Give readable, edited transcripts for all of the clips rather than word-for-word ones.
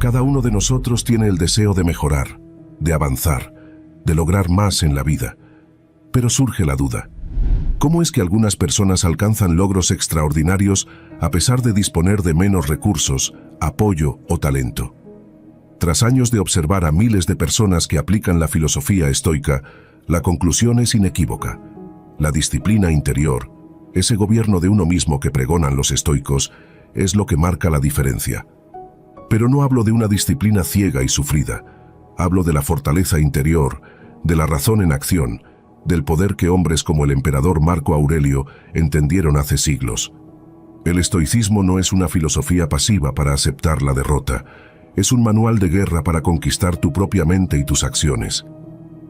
Cada uno de nosotros tiene el deseo de mejorar, de avanzar, de lograr más en la vida. Pero surge la duda. ¿Cómo es que algunas personas alcanzan logros extraordinarios a pesar de disponer de menos recursos, apoyo o talento? Tras años de observar a miles de personas que aplican la filosofía estoica, la conclusión es inequívoca. La disciplina interior, ese gobierno de uno mismo que pregonan los estoicos, es lo que marca la diferencia. Pero no hablo de una disciplina ciega y sufrida. Hablo de la fortaleza interior, de la razón en acción, del poder que hombres como el emperador Marco Aurelio entendieron hace siglos. El estoicismo no es una filosofía pasiva para aceptar la derrota, es un manual de guerra para conquistar tu propia mente y tus acciones.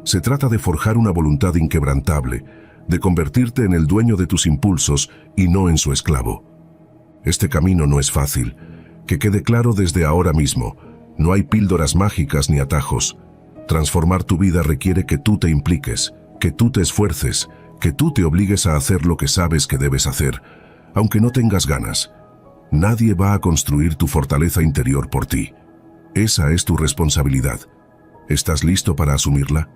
Se trata de forjar una voluntad inquebrantable, de convertirte en el dueño de tus impulsos y no en su esclavo. Este camino no es fácil, que quede claro desde ahora mismo. No hay píldoras mágicas ni atajos. Transformar tu vida requiere que tú te impliques, que tú te esfuerces, que tú te obligues a hacer lo que sabes que debes hacer, aunque no tengas ganas. Nadie va a construir tu fortaleza interior por ti. Esa es tu responsabilidad. ¿Estás listo para asumirla?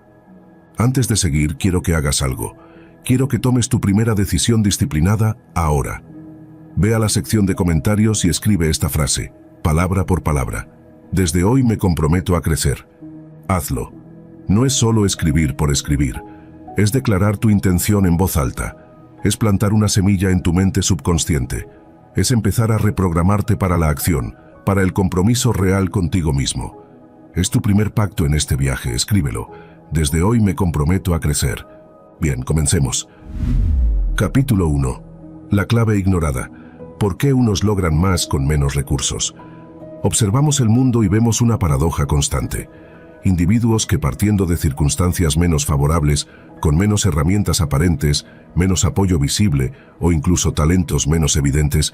Antes de seguir, quiero que hagas algo. Quiero que tomes tu primera decisión disciplinada ahora. Ve a la sección de comentarios y escribe esta frase, palabra por palabra. Desde hoy me comprometo a crecer. Hazlo. No es solo escribir por escribir. Es declarar tu intención en voz alta. Es plantar una semilla en tu mente subconsciente. Es empezar a reprogramarte para la acción, para el compromiso real contigo mismo. Es tu primer pacto en este viaje, escríbelo. Desde hoy me comprometo a crecer. Bien, comencemos. Capítulo 1. La clave ignorada. ¿Por qué unos logran más con menos recursos? Observamos el mundo y vemos una paradoja constante. Individuos que partiendo de circunstancias menos favorables, con menos herramientas aparentes, menos apoyo visible o incluso talentos menos evidentes,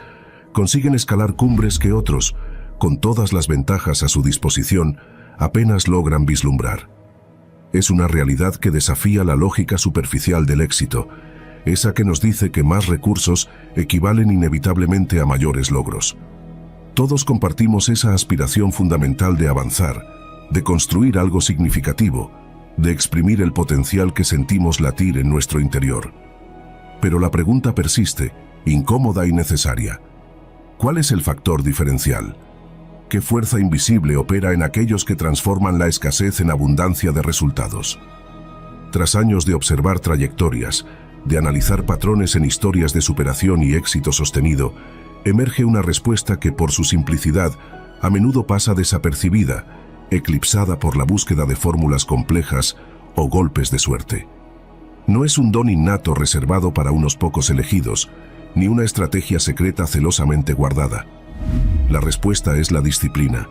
consiguen escalar cumbres que otros, con todas las ventajas a su disposición, apenas logran vislumbrar. Es una realidad que desafía la lógica superficial del éxito, esa que nos dice que más recursos equivalen inevitablemente a mayores logros. Todos compartimos esa aspiración fundamental de avanzar, de construir algo significativo, de exprimir el potencial que sentimos latir en nuestro interior. Pero la pregunta persiste, incómoda y necesaria. ¿Cuál es el factor diferencial? ¿Qué fuerza invisible opera en aquellos que transforman la escasez en abundancia de resultados? Tras años de observar trayectorias, de analizar patrones en historias de superación y éxito sostenido, emerge una respuesta que por su simplicidad a menudo pasa desapercibida, eclipsada por la búsqueda de fórmulas complejas o golpes de suerte. No es un don innato reservado para unos pocos elegidos, ni una estrategia secreta celosamente guardada. La respuesta es la disciplina.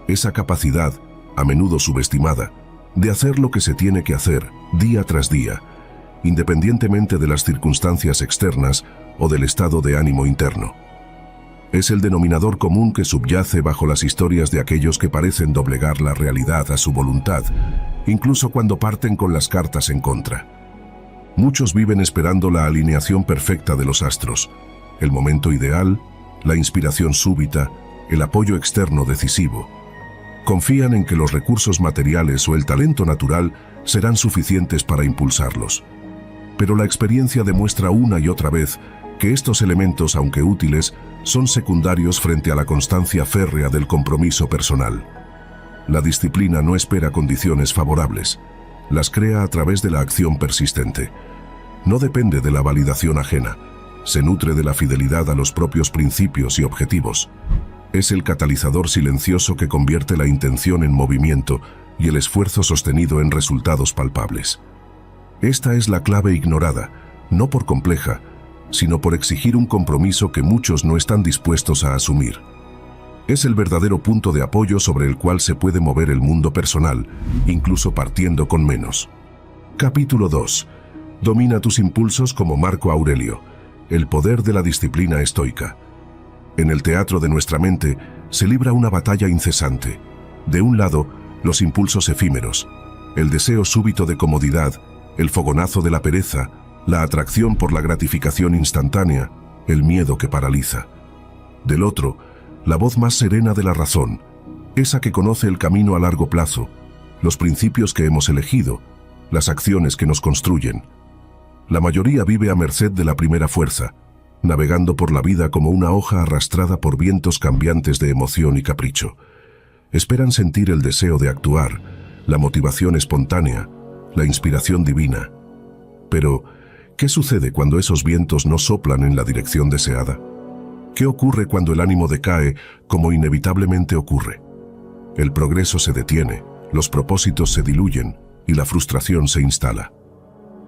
Esa capacidad, a menudo subestimada, de hacer lo que se tiene que hacer, día tras día, independientemente de las circunstancias externas o del estado de ánimo interno. Es el denominador común que subyace bajo las historias de aquellos que parecen doblegar la realidad a su voluntad, incluso cuando parten con las cartas en contra. Muchos viven esperando la alineación perfecta de los astros, el momento ideal, la inspiración súbita, el apoyo externo decisivo. Confían en que los recursos materiales o el talento natural serán suficientes para impulsarlos. Pero la experiencia demuestra una y otra vez que estos elementos, aunque útiles, son secundarios frente a la constancia férrea del compromiso personal. La disciplina no espera condiciones favorables, las crea a través de la acción persistente. No depende de la validación ajena, se nutre de la fidelidad a los propios principios y objetivos. Es el catalizador silencioso que convierte la intención en movimiento y el esfuerzo sostenido en resultados palpables. Esta es la clave ignorada, no por compleja, sino por exigir un compromiso que muchos no están dispuestos a asumir. Es el verdadero punto de apoyo sobre el cual se puede mover el mundo personal, incluso partiendo con menos. Capítulo 2. Domina tus impulsos como Marco Aurelio. El poder de la disciplina estoica. En el teatro de nuestra mente se libra una batalla incesante. De un lado, los impulsos efímeros, el deseo súbito de comodidad, el fogonazo de la pereza, la atracción por la gratificación instantánea, el miedo que paraliza. Del otro, la voz más serena de la razón, esa que conoce el camino a largo plazo, los principios que hemos elegido, las acciones que nos construyen. La mayoría vive a merced de la primera fuerza, navegando por la vida como una hoja arrastrada por vientos cambiantes de emoción y capricho. Esperan sentir el deseo de actuar, la motivación espontánea, la inspiración divina. Pero, ¿qué sucede cuando esos vientos no soplan en la dirección deseada? ¿Qué ocurre cuando el ánimo decae, como inevitablemente ocurre? El progreso se detiene, los propósitos se diluyen y la frustración se instala.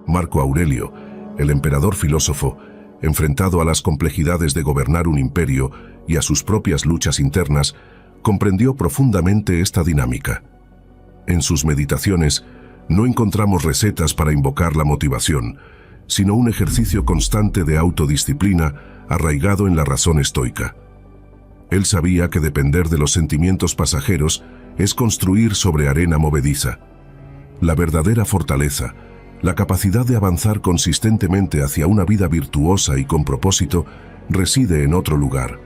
Marco Aurelio, el emperador filósofo, enfrentado a las complejidades de gobernar un imperio y a sus propias luchas internas, comprendió profundamente esta dinámica. En sus meditaciones, no encontramos recetas para invocar la motivación, sino un ejercicio constante de autodisciplina arraigado en la razón estoica. Él sabía que depender de los sentimientos pasajeros es construir sobre arena movediza. La verdadera fortaleza, la capacidad de avanzar consistentemente hacia una vida virtuosa y con propósito, reside en otro lugar,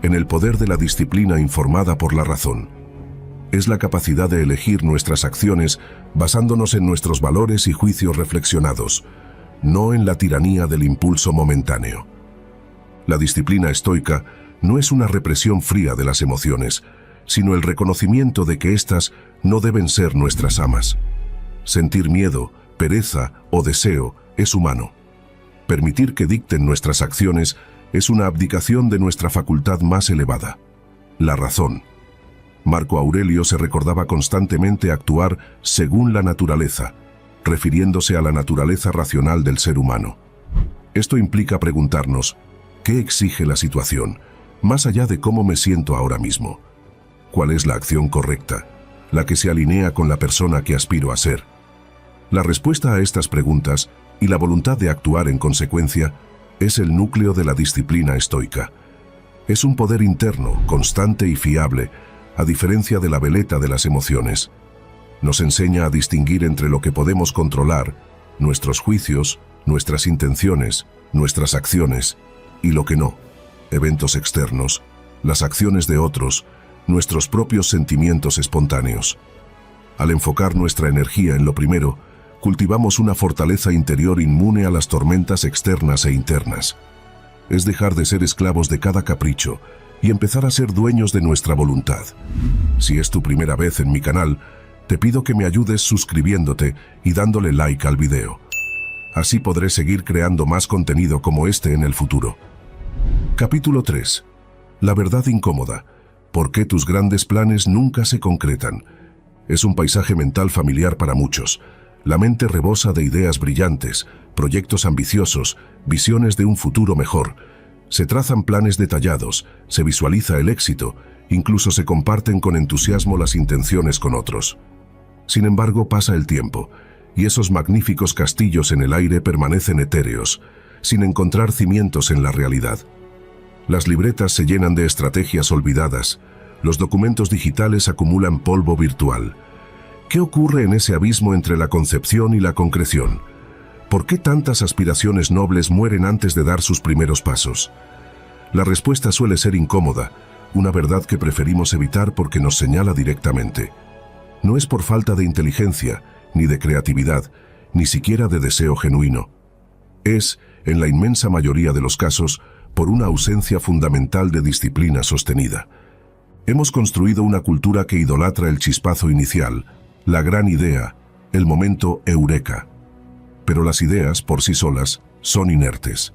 en el poder de la disciplina informada por la razón. Es la capacidad de elegir nuestras acciones basándonos en nuestros valores y juicios reflexionados, no en la tiranía del impulso momentáneo. La disciplina estoica no es una represión fría de las emociones, sino el reconocimiento de que éstas no deben ser nuestras amas. Sentir miedo, pereza o deseo es humano. Permitir que dicten nuestras acciones es una abdicación de nuestra facultad más elevada, la razón. Marco Aurelio se recordaba constantemente actuar según la naturaleza, refiriéndose a la naturaleza racional del ser humano. Esto implica preguntarnos, ¿qué exige la situación, más allá de cómo me siento ahora mismo? ¿Cuál es la acción correcta, la que se alinea con la persona que aspiro a ser? La respuesta a estas preguntas y la voluntad de actuar en consecuencia es el núcleo de la disciplina estoica. Es un poder interno, constante y fiable, a diferencia de la veleta de las emociones. Nos enseña a distinguir entre lo que podemos controlar, nuestros juicios, nuestras intenciones, nuestras acciones, y lo que no, eventos externos, las acciones de otros, nuestros propios sentimientos espontáneos. Al enfocar nuestra energía en lo primero, cultivamos una fortaleza interior inmune a las tormentas externas e internas. Es dejar de ser esclavos de cada capricho y empezar a ser dueños de nuestra voluntad. Si es tu primera vez en mi canal, te pido que me ayudes suscribiéndote y dándole like al video. Así podré seguir creando más contenido como este en el futuro. Capítulo 3. La verdad incómoda. ¿Por qué tus grandes planes nunca se concretan? Es un paisaje mental familiar para muchos. La mente rebosa de ideas brillantes, proyectos ambiciosos, visiones de un futuro mejor. Se trazan planes detallados, se visualiza el éxito, incluso se comparten con entusiasmo las intenciones con otros. Sin embargo, pasa el tiempo, y esos magníficos castillos en el aire permanecen etéreos, sin encontrar cimientos en la realidad. Las libretas se llenan de estrategias olvidadas, los documentos digitales acumulan polvo virtual. ¿Qué ocurre en ese abismo entre la concepción y la concreción? ¿Por qué tantas aspiraciones nobles mueren antes de dar sus primeros pasos? La respuesta suele ser incómoda, una verdad que preferimos evitar porque nos señala directamente. No es por falta de inteligencia, ni de creatividad, ni siquiera de deseo genuino. Es, en la inmensa mayoría de los casos, por una ausencia fundamental de disciplina sostenida. Hemos construido una cultura que idolatra el chispazo inicial, la gran idea, el momento eureka. Pero las ideas, por sí solas, son inertes.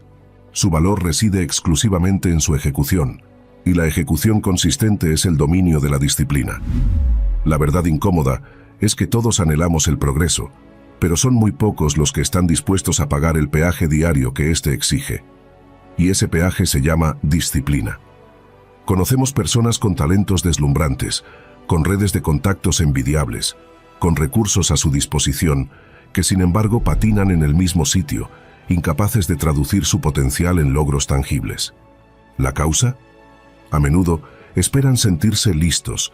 Su valor reside exclusivamente en su ejecución, y la ejecución consistente es el dominio de la disciplina. La verdad incómoda es que todos anhelamos el progreso, pero son muy pocos los que están dispuestos a pagar el peaje diario que éste exige. Y ese peaje se llama disciplina. Conocemos personas con talentos deslumbrantes, con redes de contactos envidiables, con recursos a su disposición, que sin embargo patinan en el mismo sitio, incapaces de traducir su potencial en logros tangibles. ¿La causa? A menudo esperan sentirse listos,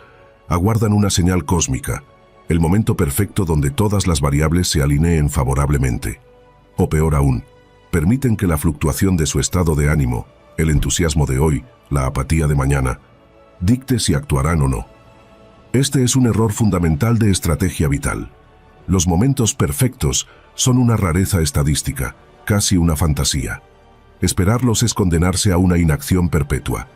aguardan una señal cósmica, el momento perfecto donde todas las variables se alineen favorablemente. O peor aún, permiten que la fluctuación de su estado de ánimo, el entusiasmo de hoy, la apatía de mañana, dicte si actuarán o no. Este es un error fundamental de estrategia vital. Los momentos perfectos son una rareza estadística, casi una fantasía. Esperarlos es condenarse a una inacción perpetua.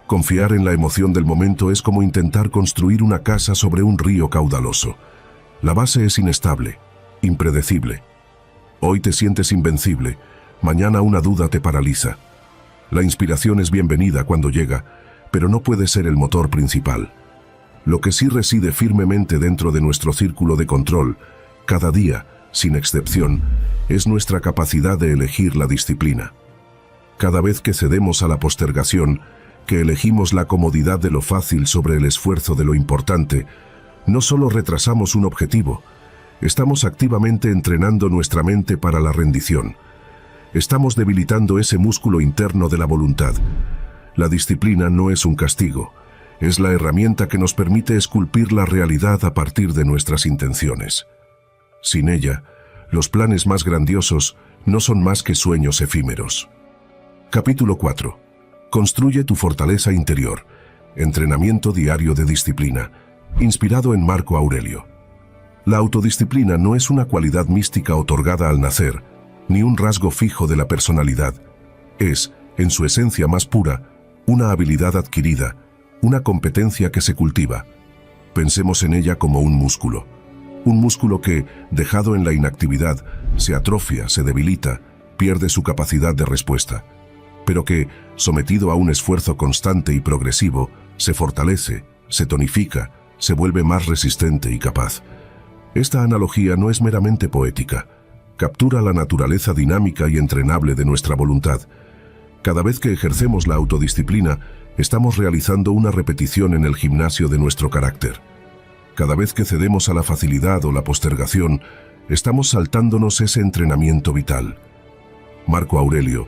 Confiar en la emoción del momento es como intentar construir una casa sobre un río caudaloso. La base es inestable, impredecible. Hoy te sientes invencible, mañana una duda te paraliza. La inspiración es bienvenida cuando llega, pero no puede ser el motor principal. Lo que sí reside firmemente dentro de nuestro círculo de control, cada día, sin excepción, es nuestra capacidad de elegir la disciplina. Cada vez que cedemos a la postergación, que elegimos la comodidad de lo fácil sobre el esfuerzo de lo importante, no solo retrasamos un objetivo, estamos activamente entrenando nuestra mente para la rendición. Estamos debilitando ese músculo interno de la voluntad. La disciplina no es un castigo, es la herramienta que nos permite esculpir la realidad a partir de nuestras intenciones. Sin ella, los planes más grandiosos no son más que sueños efímeros. Capítulo 4. Construye tu fortaleza interior. Entrenamiento diario de disciplina. Inspirado en Marco Aurelio. La autodisciplina no es una cualidad mística otorgada al nacer, ni un rasgo fijo de la personalidad. Es, en su esencia más pura, una habilidad adquirida, una competencia que se cultiva. Pensemos en ella como un músculo. Un músculo que, dejado en la inactividad, se atrofia, se debilita, pierde su capacidad de respuesta. Pero que, sometido a un esfuerzo constante y progresivo, se fortalece, se tonifica, se vuelve más resistente y capaz. Esta analogía no es meramente poética. Captura la naturaleza dinámica y entrenable de nuestra voluntad. Cada vez que ejercemos la autodisciplina, estamos realizando una repetición en el gimnasio de nuestro carácter. Cada vez que cedemos a la facilidad o la postergación, estamos saltándonos ese entrenamiento vital. Marco Aurelio,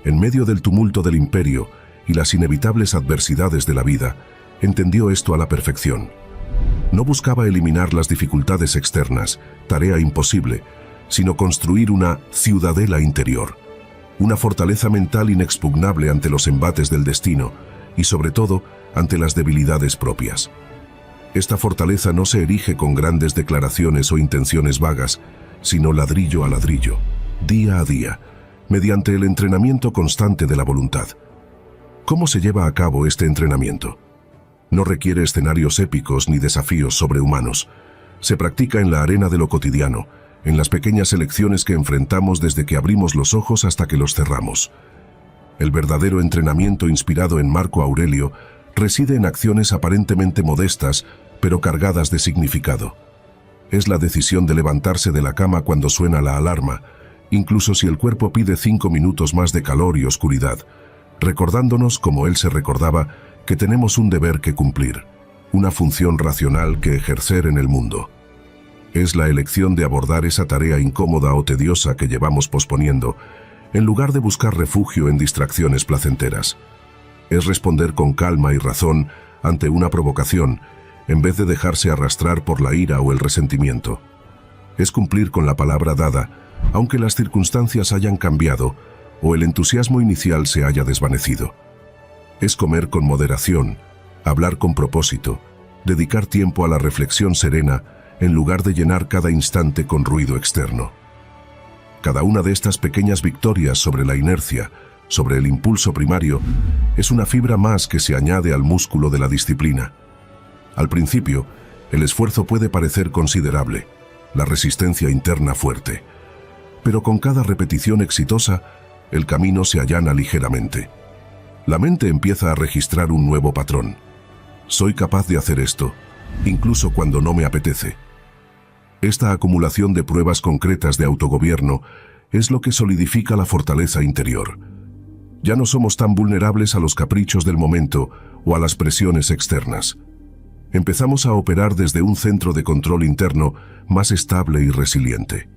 en medio del tumulto del imperio y las inevitables adversidades de la vida, entendió esto a la perfección. No buscaba eliminar las dificultades externas, tarea imposible, sino construir una ciudadela interior, una fortaleza mental inexpugnable ante los embates del destino y, sobre todo, ante las debilidades propias. Esta fortaleza no se erige con grandes declaraciones o intenciones vagas, sino ladrillo a ladrillo, día a día, mediante el entrenamiento constante de la voluntad. ¿Cómo se lleva a cabo este entrenamiento? No requiere escenarios épicos ni desafíos sobrehumanos. Se practica en la arena de lo cotidiano, en las pequeñas elecciones que enfrentamos desde que abrimos los ojos hasta que los cerramos. El verdadero entrenamiento inspirado en Marco Aurelio reside en acciones aparentemente modestas, pero cargadas de significado. Es la decisión de levantarse de la cama cuando suena la alarma, incluso si el cuerpo pide 5 minutos más de calor y oscuridad, recordándonos, como él se recordaba, que tenemos un deber que cumplir, una función racional que ejercer en el mundo. Es la elección de abordar esa tarea incómoda o tediosa que llevamos posponiendo, en lugar de buscar refugio en distracciones placenteras. Es responder con calma y razón ante una provocación, en vez de dejarse arrastrar por la ira o el resentimiento. Es cumplir con la palabra dada, aunque las circunstancias hayan cambiado o el entusiasmo inicial se haya desvanecido. Es comer con moderación, hablar con propósito, dedicar tiempo a la reflexión serena en lugar de llenar cada instante con ruido externo. Cada una de estas pequeñas victorias sobre la inercia, sobre el impulso primario, es una fibra más que se añade al músculo de la disciplina. Al principio, el esfuerzo puede parecer considerable, la resistencia interna fuerte. Pero con cada repetición exitosa, el camino se allana ligeramente. La mente empieza a registrar un nuevo patrón. Soy capaz de hacer esto, incluso cuando no me apetece. Esta acumulación de pruebas concretas de autogobierno es lo que solidifica la fortaleza interior. Ya no somos tan vulnerables a los caprichos del momento o a las presiones externas. Empezamos a operar desde un centro de control interno más estable y resiliente.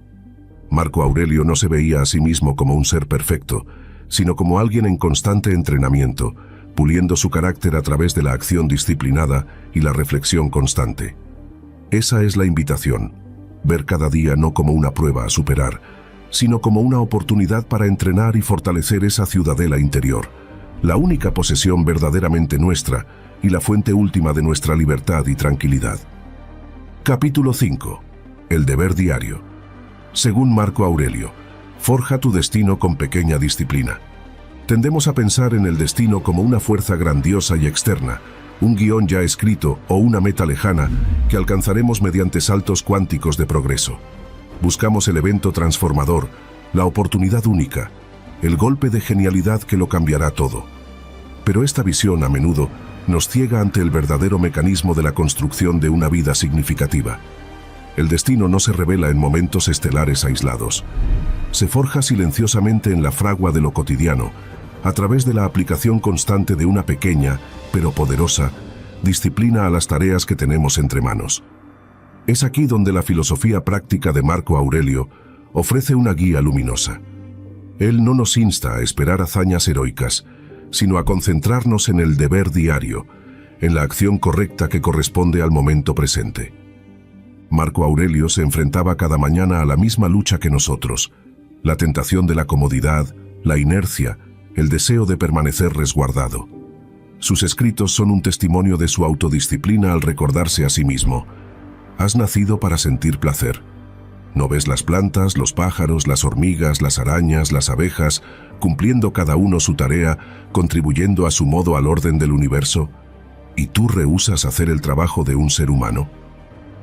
Marco Aurelio no se veía a sí mismo como un ser perfecto, sino como alguien en constante entrenamiento, puliendo su carácter a través de la acción disciplinada y la reflexión constante. Esa es la invitación, ver cada día no como una prueba a superar, sino como una oportunidad para entrenar y fortalecer esa ciudadela interior, la única posesión verdaderamente nuestra, y la fuente última de nuestra libertad y tranquilidad. Capítulo 5. El deber diario. Según Marco Aurelio, forja tu destino con pequeña disciplina. Tendemos a pensar en el destino como una fuerza grandiosa y externa, un guión ya escrito o una meta lejana que alcanzaremos mediante saltos cuánticos de progreso. Buscamos el evento transformador, la oportunidad única, el golpe de genialidad que lo cambiará todo. Pero esta visión a menudo nos ciega ante el verdadero mecanismo de la construcción de una vida significativa. El destino no se revela en momentos estelares aislados. Se forja silenciosamente en la fragua de lo cotidiano, a través de la aplicación constante de una pequeña, pero poderosa, disciplina a las tareas que tenemos entre manos. Es aquí donde la filosofía práctica de Marco Aurelio ofrece una guía luminosa. Él no nos insta a esperar hazañas heroicas, sino a concentrarnos en el deber diario, en la acción correcta que corresponde al momento presente. Marco Aurelio se enfrentaba cada mañana a la misma lucha que nosotros, la tentación de la comodidad, la inercia, el deseo de permanecer resguardado. Sus escritos son un testimonio de su autodisciplina al recordarse a sí mismo: has nacido para sentir placer. ¿No ves las plantas, los pájaros, las hormigas, las arañas, las abejas, cumpliendo cada uno su tarea, contribuyendo a su modo al orden del universo? ¿Y tú rehúsas hacer el trabajo de un ser humano?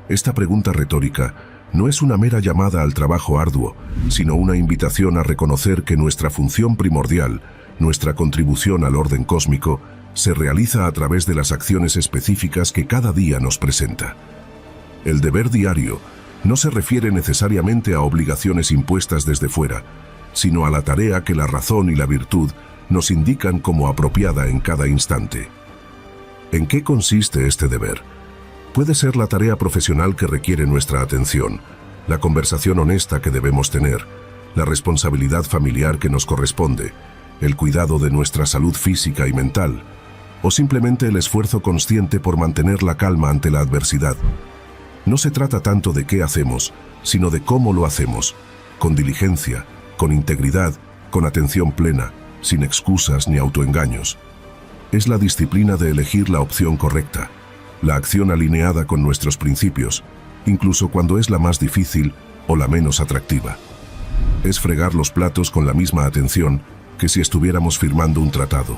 Esta pregunta retórica no es una mera llamada al trabajo arduo, sino una invitación a reconocer que nuestra función primordial, nuestra contribución al orden cósmico, se realiza a través de las acciones específicas que cada día nos presenta. El deber diario no se refiere necesariamente a obligaciones impuestas desde fuera, sino a la tarea que la razón y la virtud nos indican como apropiada en cada instante. ¿En qué consiste este deber? Puede ser la tarea profesional que requiere nuestra atención, la conversación honesta que debemos tener, la responsabilidad familiar que nos corresponde, el cuidado de nuestra salud física y mental, o simplemente el esfuerzo consciente por mantener la calma ante la adversidad. No se trata tanto de qué hacemos, sino de cómo lo hacemos, con diligencia, con integridad, con atención plena, sin excusas ni autoengaños. Es la disciplina de elegir la opción correcta, la acción alineada con nuestros principios, incluso cuando es la más difícil o la menos atractiva. Es fregar los platos con la misma atención que si estuviéramos firmando un tratado,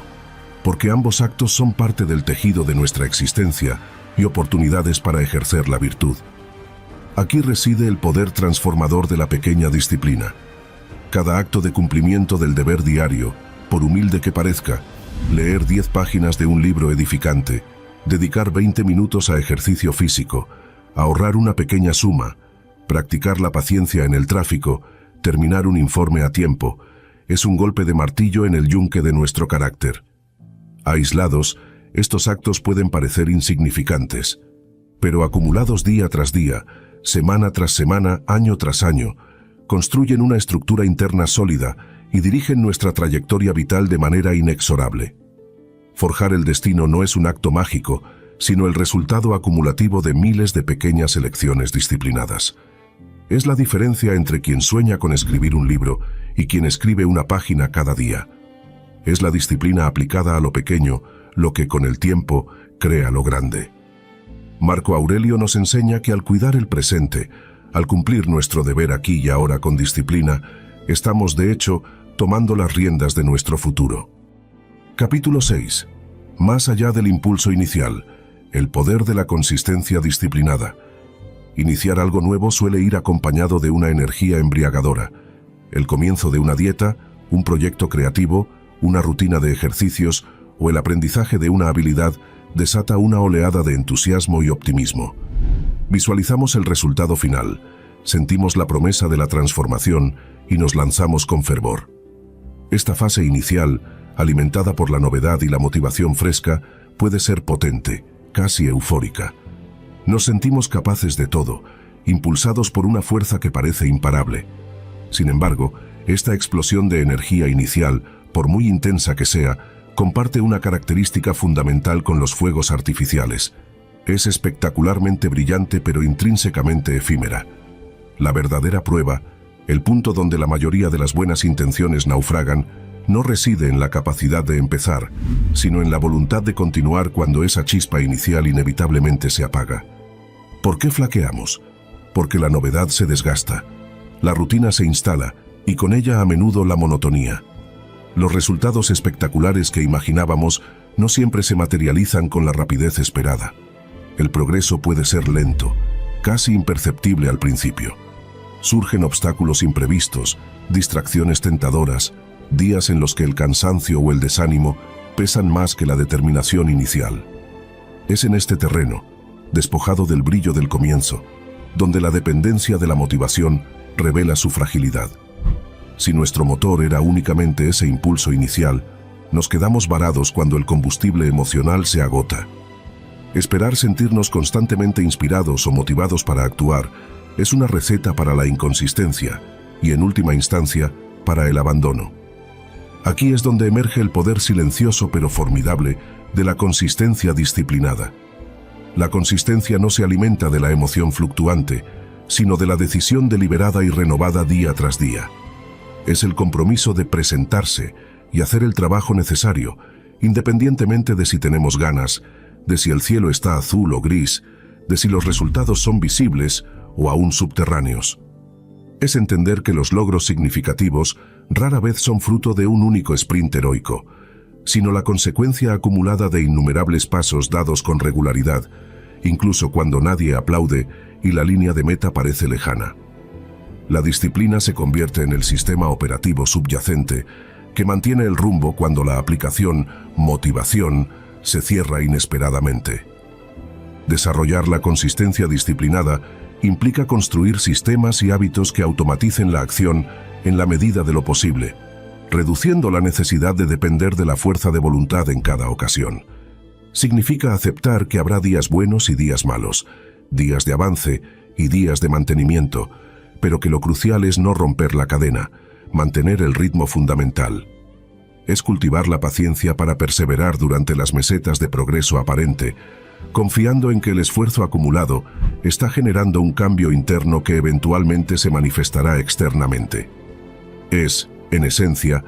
porque ambos actos son parte del tejido de nuestra existencia y oportunidades para ejercer la virtud. Aquí reside el poder transformador de la pequeña disciplina. Cada acto de cumplimiento del deber diario, por humilde que parezca, leer 10 páginas de un libro edificante, dedicar 20 minutos a ejercicio físico, ahorrar una pequeña suma, practicar la paciencia en el tráfico, terminar un informe a tiempo, es un golpe de martillo en el yunque de nuestro carácter. Aislados, estos actos pueden parecer insignificantes, pero acumulados día tras día, semana tras semana, año tras año, construyen una estructura interna sólida y dirigen nuestra trayectoria vital de manera inexorable. Forjar el destino no es un acto mágico, sino el resultado acumulativo de miles de pequeñas elecciones disciplinadas. Es la diferencia entre quien sueña con escribir un libro y quien escribe una página cada día. Es la disciplina aplicada a lo pequeño, lo que con el tiempo crea lo grande. Marco Aurelio nos enseña que al cuidar el presente, al cumplir nuestro deber aquí y ahora con disciplina, estamos de hecho tomando las riendas de nuestro futuro. Capítulo 6. Más allá del impulso inicial, el poder de la consistencia disciplinada. Iniciar algo nuevo suele ir acompañado de una energía embriagadora. El comienzo de una dieta, un proyecto creativo, una rutina de ejercicios o el aprendizaje de una habilidad desata una oleada de entusiasmo y optimismo. Visualizamos el resultado final, sentimos la promesa de la transformación y nos lanzamos con fervor. Esta fase inicial, alimentada por la novedad y la motivación fresca, puede ser potente, casi eufórica. Nos sentimos capaces de todo, impulsados por una fuerza que parece imparable. Sin embargo, esta explosión de energía inicial, por muy intensa que sea, comparte una característica fundamental con los fuegos artificiales. Es espectacularmente brillante pero intrínsecamente efímera. La verdadera prueba, el punto donde la mayoría de las buenas intenciones naufragan, no reside en la capacidad de empezar, sino en la voluntad de continuar cuando esa chispa inicial inevitablemente se apaga. ¿Por qué flaqueamos? Porque la novedad se desgasta, la rutina se instala y con ella a menudo la monotonía. Los resultados espectaculares que imaginábamos no siempre se materializan con la rapidez esperada. El progreso puede ser lento, casi imperceptible al principio. Surgen obstáculos imprevistos, distracciones tentadoras, días en los que el cansancio o el desánimo pesan más que la determinación inicial. Es en este terreno, despojado del brillo del comienzo, donde la dependencia de la motivación revela su fragilidad. Si nuestro motor era únicamente ese impulso inicial, nos quedamos varados cuando el combustible emocional se agota. Esperar sentirnos constantemente inspirados o motivados para actuar es una receta para la inconsistencia y, en última instancia, para el abandono. Aquí es donde emerge el poder silencioso pero formidable de la consistencia disciplinada. La consistencia no se alimenta de la emoción fluctuante, sino de la decisión deliberada y renovada día tras día. Es el compromiso de presentarse y hacer el trabajo necesario, independientemente de si tenemos ganas, de si el cielo está azul o gris, de si los resultados son visibles o aún subterráneos. Es entender que los logros significativos rara vez son fruto de un único sprint heroico, sino la consecuencia acumulada de innumerables pasos dados con regularidad, incluso cuando nadie aplaude y la línea de meta parece lejana. La disciplina se convierte en el sistema operativo subyacente que mantiene el rumbo cuando la aplicación, motivación, se cierra inesperadamente. Desarrollar la consistencia disciplinada implica construir sistemas y hábitos que automaticen la acción en la medida de lo posible, reduciendo la necesidad de depender de la fuerza de voluntad en cada ocasión. Significa aceptar que habrá días buenos y días malos, días de avance y días de mantenimiento, pero que lo crucial es no romper la cadena, mantener el ritmo fundamental. Es cultivar la paciencia para perseverar durante las mesetas de progreso aparente, confiando en que el esfuerzo acumulado está generando un cambio interno que eventualmente se manifestará externamente. Es, en esencia,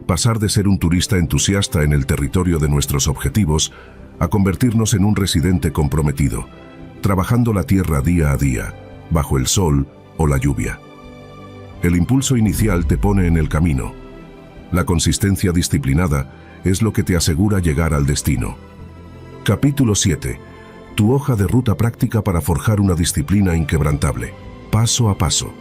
pasar de ser un turista entusiasta en el territorio de nuestros objetivos a convertirnos en un residente comprometido, trabajando la tierra día a día, bajo el sol o la lluvia. El impulso inicial te pone en el camino. La consistencia disciplinada es lo que te asegura llegar al destino. Capítulo 7. Tu hoja de ruta práctica para forjar una disciplina inquebrantable, paso a paso.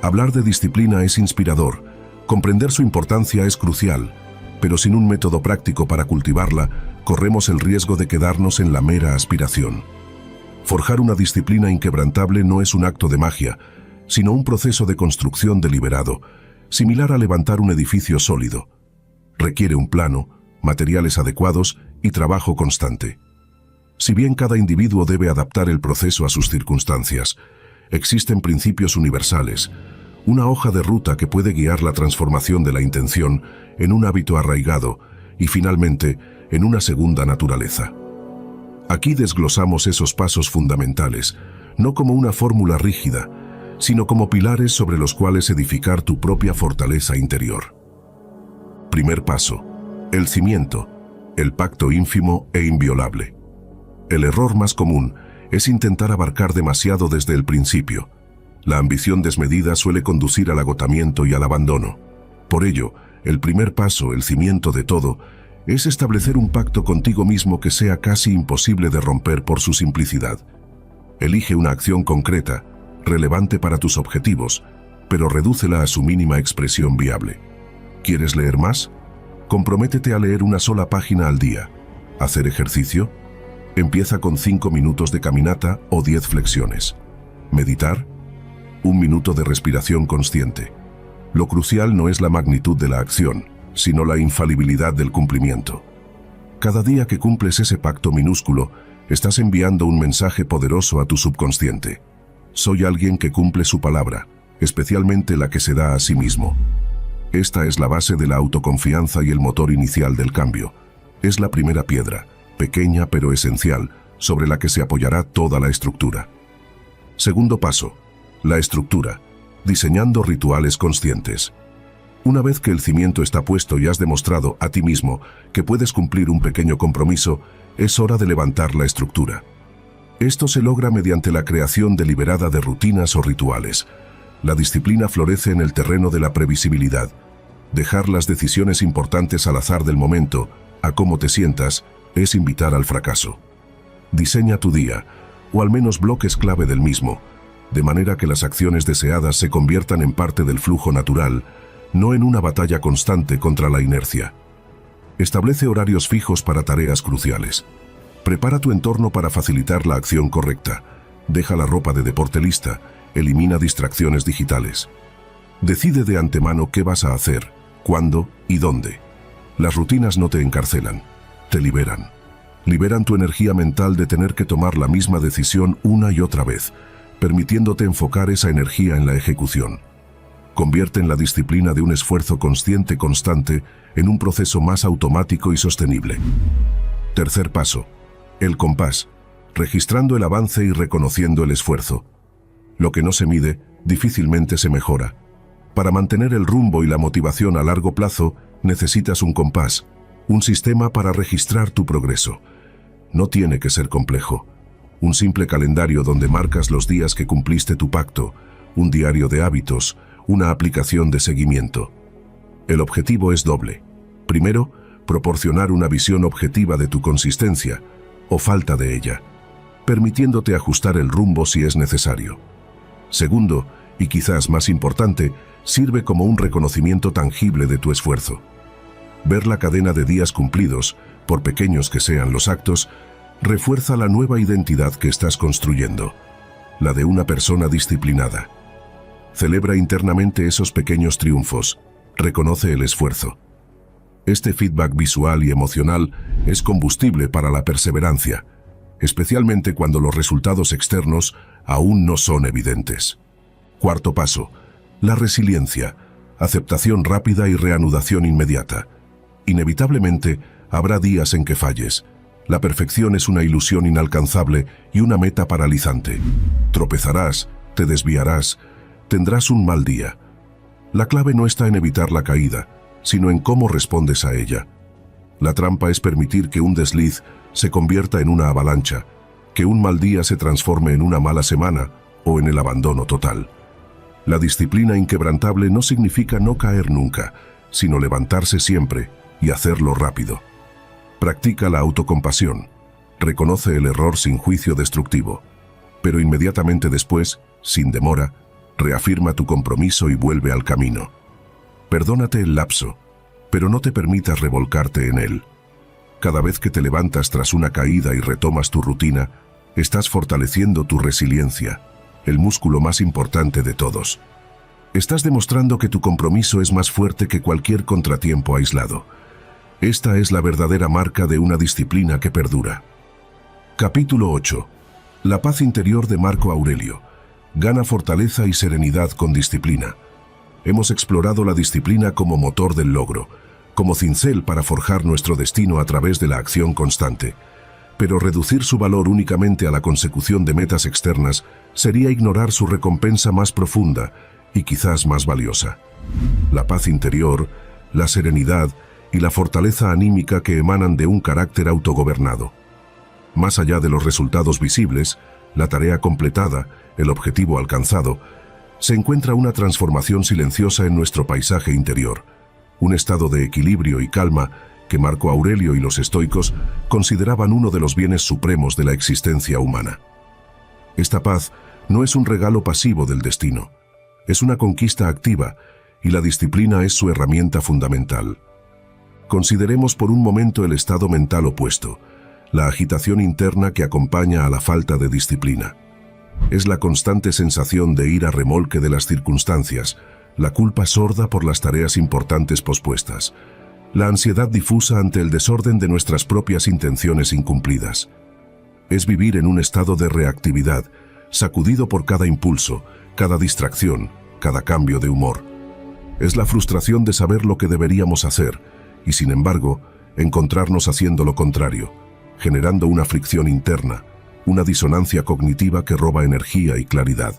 Hablar de disciplina es inspirador, comprender su importancia es crucial, pero sin un método práctico para cultivarla, corremos el riesgo de quedarnos en la mera aspiración. Forjar una disciplina inquebrantable no es un acto de magia, sino un proceso de construcción deliberado, similar a levantar un edificio sólido. Requiere un plano, materiales adecuados y trabajo constante. Si bien cada individuo debe adaptar el proceso a sus circunstancias, existen principios universales, una hoja de ruta que puede guiar la transformación de la intención en un hábito arraigado y finalmente en una segunda naturaleza. Aquí desglosamos esos pasos fundamentales, no como una fórmula rígida, sino como pilares sobre los cuales edificar tu propia fortaleza interior. Primer paso: el cimiento, el pacto ínfimo e inviolable. El error más común es intentar abarcar demasiado desde el principio. La ambición desmedida suele conducir al agotamiento y al abandono. Por ello, el primer paso, el cimiento de todo, es establecer un pacto contigo mismo que sea casi imposible de romper por su simplicidad. Elige una acción concreta, relevante para tus objetivos, pero redúcela a su mínima expresión viable. ¿Quieres leer más? Comprométete a leer una sola página al día. ¿Hacer ejercicio? Empieza con 5 minutos de caminata o 10 flexiones. ¿Meditar? 1 minuto de respiración consciente. Lo crucial no es la magnitud de la acción, sino la infalibilidad del cumplimiento. Cada día que cumples ese pacto minúsculo, estás enviando un mensaje poderoso a tu subconsciente. Soy alguien que cumple su palabra, especialmente la que se da a sí mismo. Esta es la base de la autoconfianza y el motor inicial del cambio. Es la primera piedra, pequeña pero esencial, sobre la que se apoyará toda la estructura. Segundo paso: la estructura, diseñando rituales conscientes. Una vez que el cimiento está puesto y has demostrado a ti mismo que puedes cumplir un pequeño compromiso, es hora de levantar la estructura. Esto se logra mediante la creación deliberada de rutinas o rituales. La disciplina florece en el terreno de la previsibilidad. Dejar las decisiones importantes al azar del momento, a cómo te sientas, es invitar al fracaso. Diseña tu día, o al menos bloques clave del mismo, de manera que las acciones deseadas se conviertan en parte del flujo natural, no en una batalla constante contra la inercia. Establece horarios fijos para tareas cruciales. Prepara tu entorno para facilitar la acción correcta. Deja la ropa de deporte lista. Elimina distracciones digitales. Decide de antemano qué vas a hacer, cuándo y dónde. Las rutinas no te encarcelan, te liberan. Liberan tu energía mental de tener que tomar la misma decisión una y otra vez, permitiéndote enfocar esa energía en la ejecución. Convierten la disciplina de un esfuerzo consciente constante en un proceso más automático y sostenible. Tercer paso. El compás, registrando el avance y reconociendo el esfuerzo. Lo que no se mide, difícilmente se mejora. Para mantener el rumbo y la motivación a largo plazo, necesitas un compás, un sistema para registrar tu progreso. No tiene que ser complejo. Un simple calendario donde marcas los días que cumpliste tu pacto, un diario de hábitos, una aplicación de seguimiento. El objetivo es doble. Primero, proporcionar una visión objetiva de tu consistencia, o falta de ella, permitiéndote ajustar el rumbo si es necesario. Segundo, y quizás más importante, sirve como un reconocimiento tangible de tu esfuerzo. Ver la cadena de días cumplidos, por pequeños que sean los actos, refuerza la nueva identidad que estás construyendo, la de una persona disciplinada. Celebra internamente esos pequeños triunfos, reconoce el esfuerzo. Este feedback visual y emocional es combustible para la perseverancia, especialmente cuando los resultados externos aún no son evidentes. Cuarto paso, la resiliencia, aceptación rápida y reanudación inmediata. Inevitablemente, habrá días en que falles. La perfección es una ilusión inalcanzable y una meta paralizante. Tropezarás, te desviarás, tendrás un mal día. La clave no está en evitar la caída, sino en cómo respondes a ella. La trampa es permitir que un desliz se convierta en una avalancha, que un mal día se transforme en una mala semana o en el abandono total. La disciplina inquebrantable no significa no caer nunca, sino levantarse siempre y hacerlo rápido. Practica la autocompasión. Reconoce el error sin juicio destructivo, pero inmediatamente después, sin demora, reafirma tu compromiso y vuelve al camino. Perdónate el lapso, pero no te permitas revolcarte en él. Cada vez que te levantas tras una caída y retomas tu rutina, estás fortaleciendo tu resiliencia, el músculo más importante de todos. Estás demostrando que tu compromiso es más fuerte que cualquier contratiempo aislado. Esta es la verdadera marca de una disciplina que perdura. Capítulo 8. La paz interior de Marco Aurelio. Gana fortaleza y serenidad con disciplina. Hemos explorado la disciplina como motor del logro, como cincel para forjar nuestro destino a través de la acción constante. Pero reducir su valor únicamente a la consecución de metas externas sería ignorar su recompensa más profunda y quizás más valiosa. La paz interior, la serenidad y la fortaleza anímica que emanan de un carácter autogobernado. Más allá de los resultados visibles, la tarea completada, el objetivo alcanzado, se encuentra una transformación silenciosa en nuestro paisaje interior, un estado de equilibrio y calma que Marco Aurelio y los estoicos consideraban uno de los bienes supremos de la existencia humana. Esta paz no es un regalo pasivo del destino, es una conquista activa y la disciplina es su herramienta fundamental. Consideremos por un momento el estado mental opuesto, la agitación interna que acompaña a la falta de disciplina. Es la constante sensación de ir a remolque de las circunstancias, la culpa sorda por las tareas importantes pospuestas, la ansiedad difusa ante el desorden de nuestras propias intenciones incumplidas. Es vivir en un estado de reactividad, sacudido por cada impulso, cada distracción, cada cambio de humor. Es la frustración de saber lo que deberíamos hacer y, sin embargo, encontrarnos haciendo lo contrario, generando una fricción interna, una disonancia cognitiva que roba energía y claridad.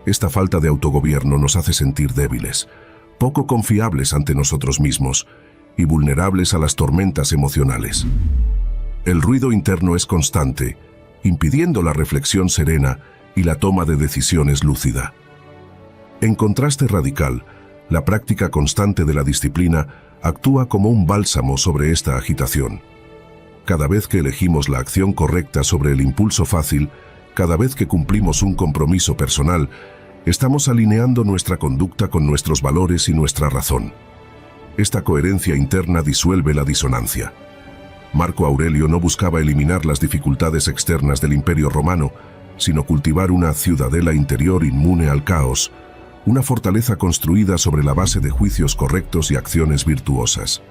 Esta falta de autogobierno nos hace sentir débiles, poco confiables ante nosotros mismos y vulnerables a las tormentas emocionales. El ruido interno es constante, impidiendo la reflexión serena y la toma de decisiones lúcida. En contraste radical, la práctica constante de la disciplina actúa como un bálsamo sobre esta agitación. Cada vez que elegimos la acción correcta sobre el impulso fácil, cada vez que cumplimos un compromiso personal, estamos alineando nuestra conducta con nuestros valores y nuestra razón. Esta coherencia interna disuelve la disonancia. Marco Aurelio no buscaba eliminar las dificultades externas del Imperio Romano, sino cultivar una ciudadela interior inmune al caos, una fortaleza construida sobre la base de juicios correctos y acciones virtuosas.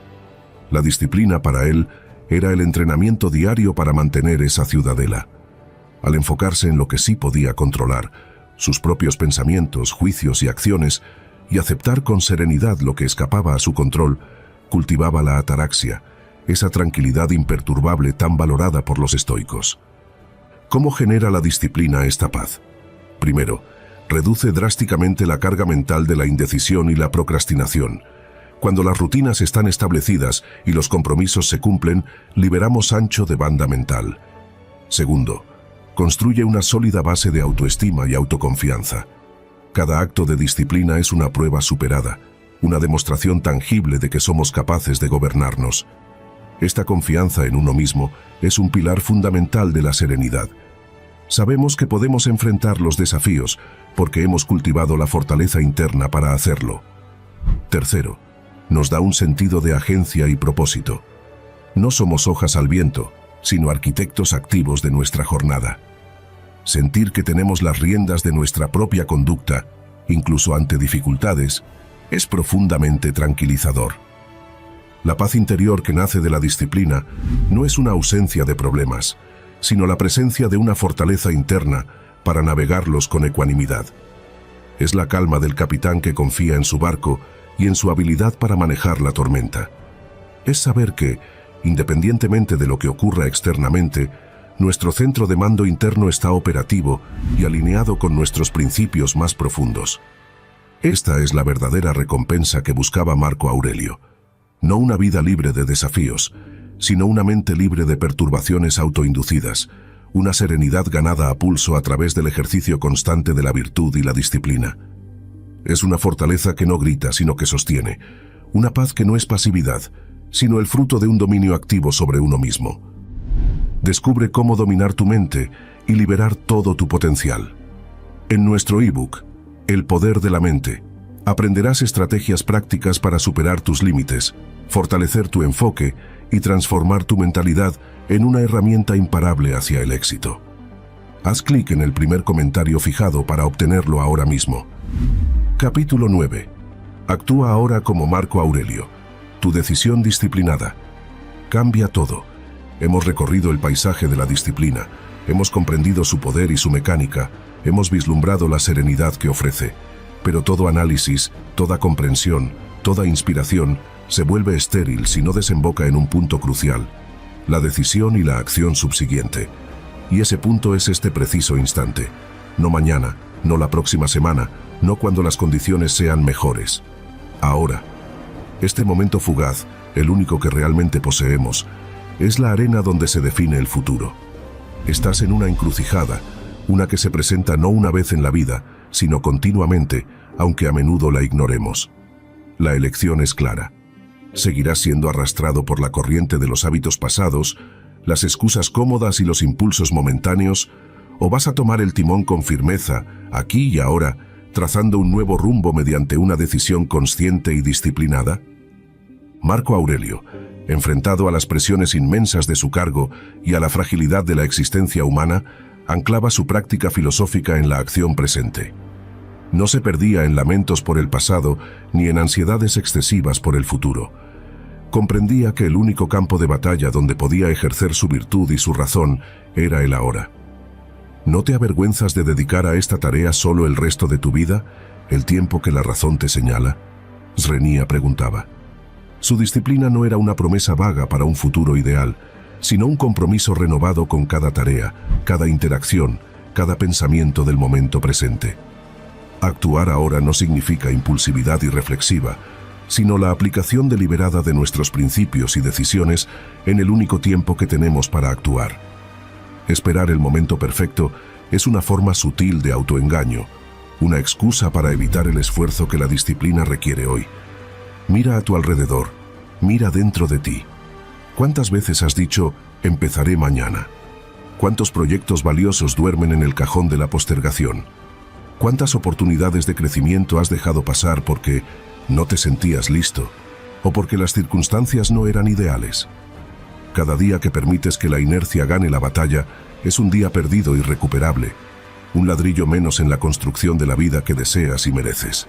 La disciplina para él era el entrenamiento diario para mantener esa ciudadela. Al enfocarse en lo que sí podía controlar, sus propios pensamientos, juicios y acciones, y aceptar con serenidad lo que escapaba a su control, cultivaba la ataraxia, esa tranquilidad imperturbable tan valorada por los estoicos. ¿Cómo genera la disciplina esta paz? Primero, reduce drásticamente la carga mental de la indecisión y la procrastinación. Cuando las rutinas están establecidas y los compromisos se cumplen, liberamos ancho de banda mental. Segundo, construye una sólida base de autoestima y autoconfianza. Cada acto de disciplina es una prueba superada, una demostración tangible de que somos capaces de gobernarnos. Esta confianza en uno mismo es un pilar fundamental de la serenidad. Sabemos que podemos enfrentar los desafíos porque hemos cultivado la fortaleza interna para hacerlo. Tercero, nos da un sentido de agencia y propósito. No somos hojas al viento, sino arquitectos activos de nuestra jornada. Sentir que tenemos las riendas de nuestra propia conducta, incluso ante dificultades, es profundamente tranquilizador. La paz interior que nace de la disciplina no es una ausencia de problemas, sino la presencia de una fortaleza interna para navegarlos con ecuanimidad. Es la calma del capitán que confía en su barco y en su habilidad para manejar la tormenta. Es saber que, independientemente de lo que ocurra externamente, nuestro centro de mando interno está operativo y alineado con nuestros principios más profundos. Esta es la verdadera recompensa que buscaba Marco Aurelio. No una vida libre de desafíos, sino una mente libre de perturbaciones autoinducidas, una serenidad ganada a pulso a través del ejercicio constante de la virtud y la disciplina. Es una fortaleza que no grita, sino que sostiene, una paz que no es pasividad, sino el fruto de un dominio activo sobre uno mismo. Descubre cómo dominar tu mente y liberar todo tu potencial. En nuestro ebook, El poder de la mente, aprenderás estrategias prácticas para superar tus límites, fortalecer tu enfoque y transformar tu mentalidad en una herramienta imparable hacia el éxito. Haz clic en el primer comentario fijado para obtenerlo ahora mismo. Capítulo 9. Actúa ahora como Marco Aurelio. Tu decisión disciplinada. Cambia todo. Hemos recorrido el paisaje de la disciplina, hemos comprendido su poder y su mecánica, hemos vislumbrado la serenidad que ofrece. Pero todo análisis, toda comprensión, toda inspiración se vuelve estéril si no desemboca en un punto crucial, la decisión y la acción subsiguiente. Y ese punto es este preciso instante. No mañana, no la próxima semana, no cuando las condiciones sean mejores. Ahora. Este momento fugaz, el único que realmente poseemos, es la arena donde se define el futuro. Estás en una encrucijada, una que se presenta no una vez en la vida, sino continuamente, aunque a menudo la ignoremos. La elección es clara. Seguirás siendo arrastrado por la corriente de los hábitos pasados, las excusas cómodas y los impulsos momentáneos, o vas a tomar el timón con firmeza, aquí y ahora, trazando un nuevo rumbo mediante una decisión consciente y disciplinada. Marco Aurelio, enfrentado a las presiones inmensas de su cargo y a la fragilidad de la existencia humana, anclaba su práctica filosófica en la acción presente. No se perdía en lamentos por el pasado ni en ansiedades excesivas por el futuro. Comprendía que el único campo de batalla donde podía ejercer su virtud y su razón era el ahora. ¿No te avergüenzas de dedicar a esta tarea solo el resto de tu vida, el tiempo que la razón te señala? Srenia preguntaba. Su disciplina no era una promesa vaga para un futuro ideal, sino un compromiso renovado con cada tarea, cada interacción, cada pensamiento del momento presente. Actuar ahora no significa impulsividad irreflexiva, sino la aplicación deliberada de nuestros principios y decisiones en el único tiempo que tenemos para actuar. Esperar el momento perfecto es una forma sutil de autoengaño, una excusa para evitar el esfuerzo que la disciplina requiere hoy. Mira a tu alrededor, mira dentro de ti. ¿Cuántas veces has dicho, empezaré mañana? ¿Cuántos proyectos valiosos duermen en el cajón de la postergación? ¿Cuántas oportunidades de crecimiento has dejado pasar porque no te sentías listo o porque las circunstancias no eran ideales? Cada día que permites que la inercia gane la batalla es un día perdido irrecuperable, un ladrillo menos en la construcción de la vida que deseas y mereces.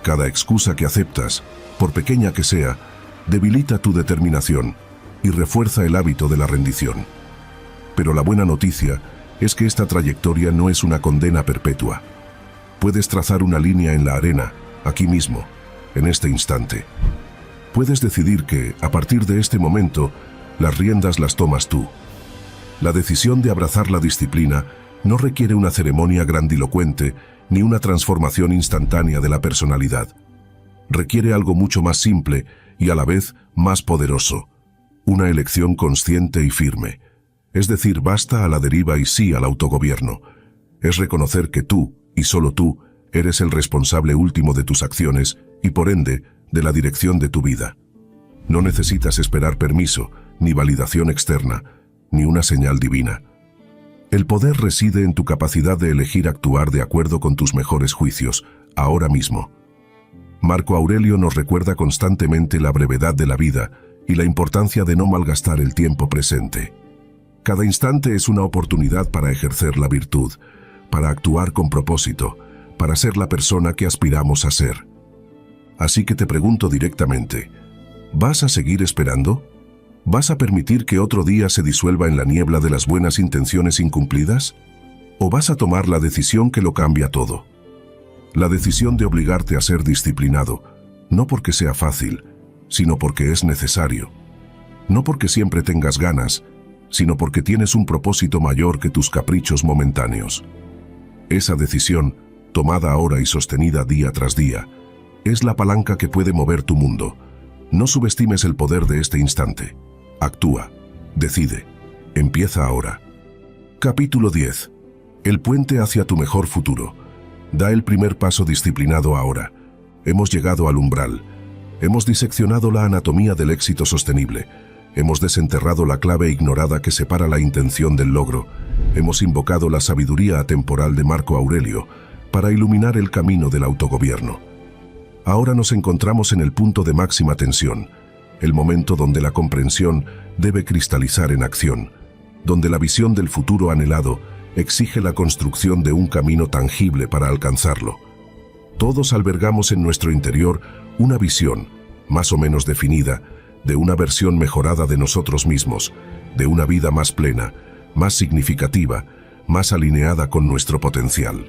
Cada excusa que aceptas, por pequeña que sea, debilita tu determinación y refuerza el hábito de la rendición. Pero la buena noticia es que esta trayectoria no es una condena perpetua. Puedes trazar una línea en la arena, aquí mismo, en este instante. Puedes decidir que, a partir de este momento, las riendas las tomas tú. La decisión de abrazar la disciplina no requiere una ceremonia grandilocuente ni una transformación instantánea de la personalidad. Requiere algo mucho más simple y a la vez más poderoso. Una elección consciente y firme. Es decir, basta a la deriva y sí al autogobierno. Es reconocer que tú, y solo tú, eres el responsable último de tus acciones y, por ende, de la dirección de tu vida. No necesitas esperar permiso, ni validación externa, ni una señal divina. El poder reside en tu capacidad de elegir actuar de acuerdo con tus mejores juicios, ahora mismo. Marco Aurelio nos recuerda constantemente la brevedad de la vida y la importancia de no malgastar el tiempo presente. Cada instante es una oportunidad para ejercer la virtud, para actuar con propósito, para ser la persona que aspiramos a ser. Así que te pregunto directamente, ¿vas a seguir esperando? ¿Vas a permitir que otro día se disuelva en la niebla de las buenas intenciones incumplidas? ¿O vas a tomar la decisión que lo cambia todo? La decisión de obligarte a ser disciplinado, no porque sea fácil, sino porque es necesario. No porque siempre tengas ganas, sino porque tienes un propósito mayor que tus caprichos momentáneos. Esa decisión, tomada ahora y sostenida día tras día, es la palanca que puede mover tu mundo. No subestimes el poder de este instante. Actúa, decide, empieza ahora. Capítulo 10. El puente hacia tu mejor futuro. Da el primer paso disciplinado ahora. Hemos llegado al umbral. Hemos diseccionado la anatomía del éxito sostenible. Hemos desenterrado la clave ignorada que separa la intención del logro. Hemos invocado la sabiduría atemporal de Marco Aurelio para iluminar el camino del autogobierno. Ahora nos encontramos en el punto de máxima tensión, el momento donde la comprensión debe cristalizar en acción, donde la visión del futuro anhelado exige la construcción de un camino tangible para alcanzarlo. Todos albergamos en nuestro interior una visión, más o menos definida, de una versión mejorada de nosotros mismos, de una vida más plena, más significativa, más alineada con nuestro potencial.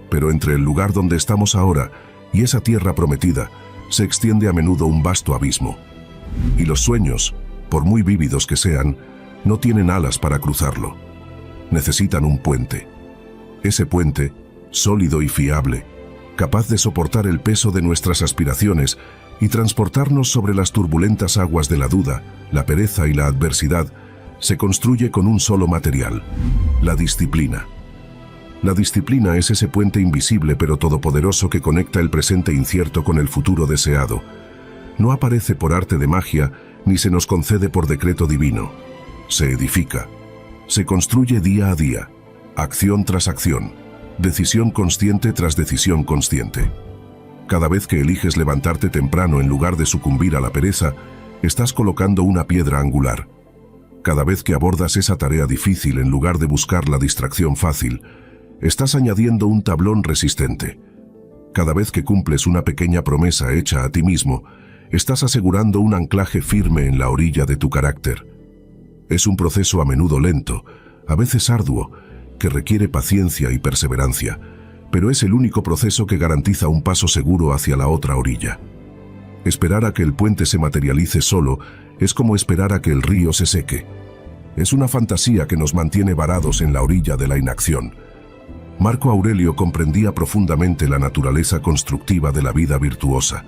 Pero entre el lugar donde estamos ahora y esa tierra prometida, se extiende a menudo un vasto abismo. Y los sueños, por muy vívidos que sean, no tienen alas para cruzarlo. Necesitan un puente. Ese puente, sólido y fiable, capaz de soportar el peso de nuestras aspiraciones y transportarnos sobre las turbulentas aguas de la duda, la pereza y la adversidad, se construye con un solo material: la disciplina. La disciplina es ese puente invisible pero todopoderoso que conecta el presente incierto con el futuro deseado. No aparece por arte de magia ni se nos concede por decreto divino. Se edifica. Se construye día a día, acción tras acción, decisión consciente tras decisión consciente. Cada vez que eliges levantarte temprano en lugar de sucumbir a la pereza, estás colocando una piedra angular. Cada vez que abordas esa tarea difícil en lugar de buscar la distracción fácil, estás añadiendo un tablón resistente. Cada vez que cumples una pequeña promesa hecha a ti mismo, estás asegurando un anclaje firme en la orilla de tu carácter. Es un proceso a menudo lento, a veces arduo, que requiere paciencia y perseverancia, pero es el único proceso que garantiza un paso seguro hacia la otra orilla. Esperar a que el puente se materialice solo es como esperar a que el río se seque. Es una fantasía que nos mantiene varados en la orilla de la inacción. Marco Aurelio comprendía profundamente la naturaleza constructiva de la vida virtuosa.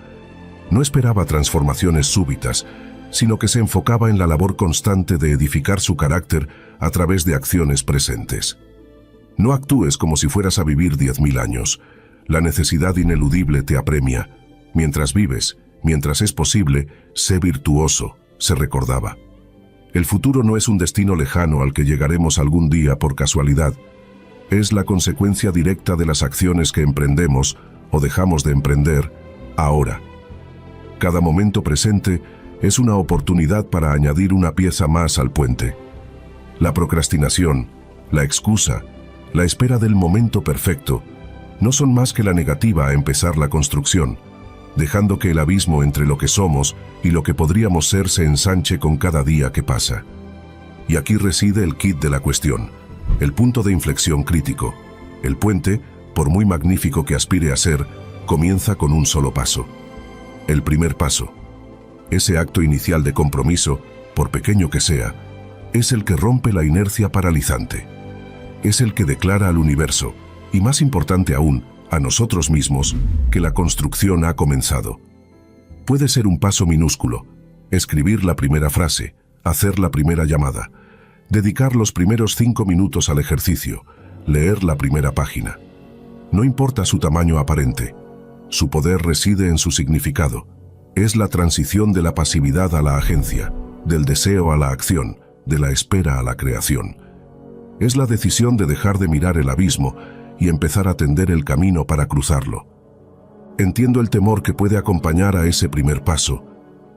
No esperaba transformaciones súbitas, sino que se enfocaba en la labor constante de edificar su carácter a través de acciones presentes. No actúes como si fueras a vivir 10.000 años. La necesidad ineludible te apremia. Mientras vives, mientras es posible, sé virtuoso, se recordaba. El futuro no es un destino lejano al que llegaremos algún día por casualidad. Es la consecuencia directa de las acciones que emprendemos o dejamos de emprender ahora. Cada momento presente es una oportunidad para añadir una pieza más al puente. La procrastinación, la excusa, la espera del momento perfecto, no son más que la negativa a empezar la construcción, dejando que el abismo entre lo que somos y lo que podríamos ser se ensanche con cada día que pasa. Y aquí reside el quid de la cuestión, el punto de inflexión crítico. El puente, por muy magnífico que aspire a ser, comienza con un solo paso. El primer paso. Ese acto inicial de compromiso, por pequeño que sea, es el que rompe la inercia paralizante. Es el que declara al universo, y más importante aún, a nosotros mismos, que la construcción ha comenzado. Puede ser un paso minúsculo, escribir la primera frase, hacer la primera llamada, dedicar los primeros 5 minutos al ejercicio, leer la primera página. No importa su tamaño aparente, su poder reside en su significado. Es la transición de la pasividad a la agencia, del deseo a la acción, de la espera a la creación. Es la decisión de dejar de mirar el abismo y empezar a tender el camino para cruzarlo. Entiendo el temor que puede acompañar a ese primer paso,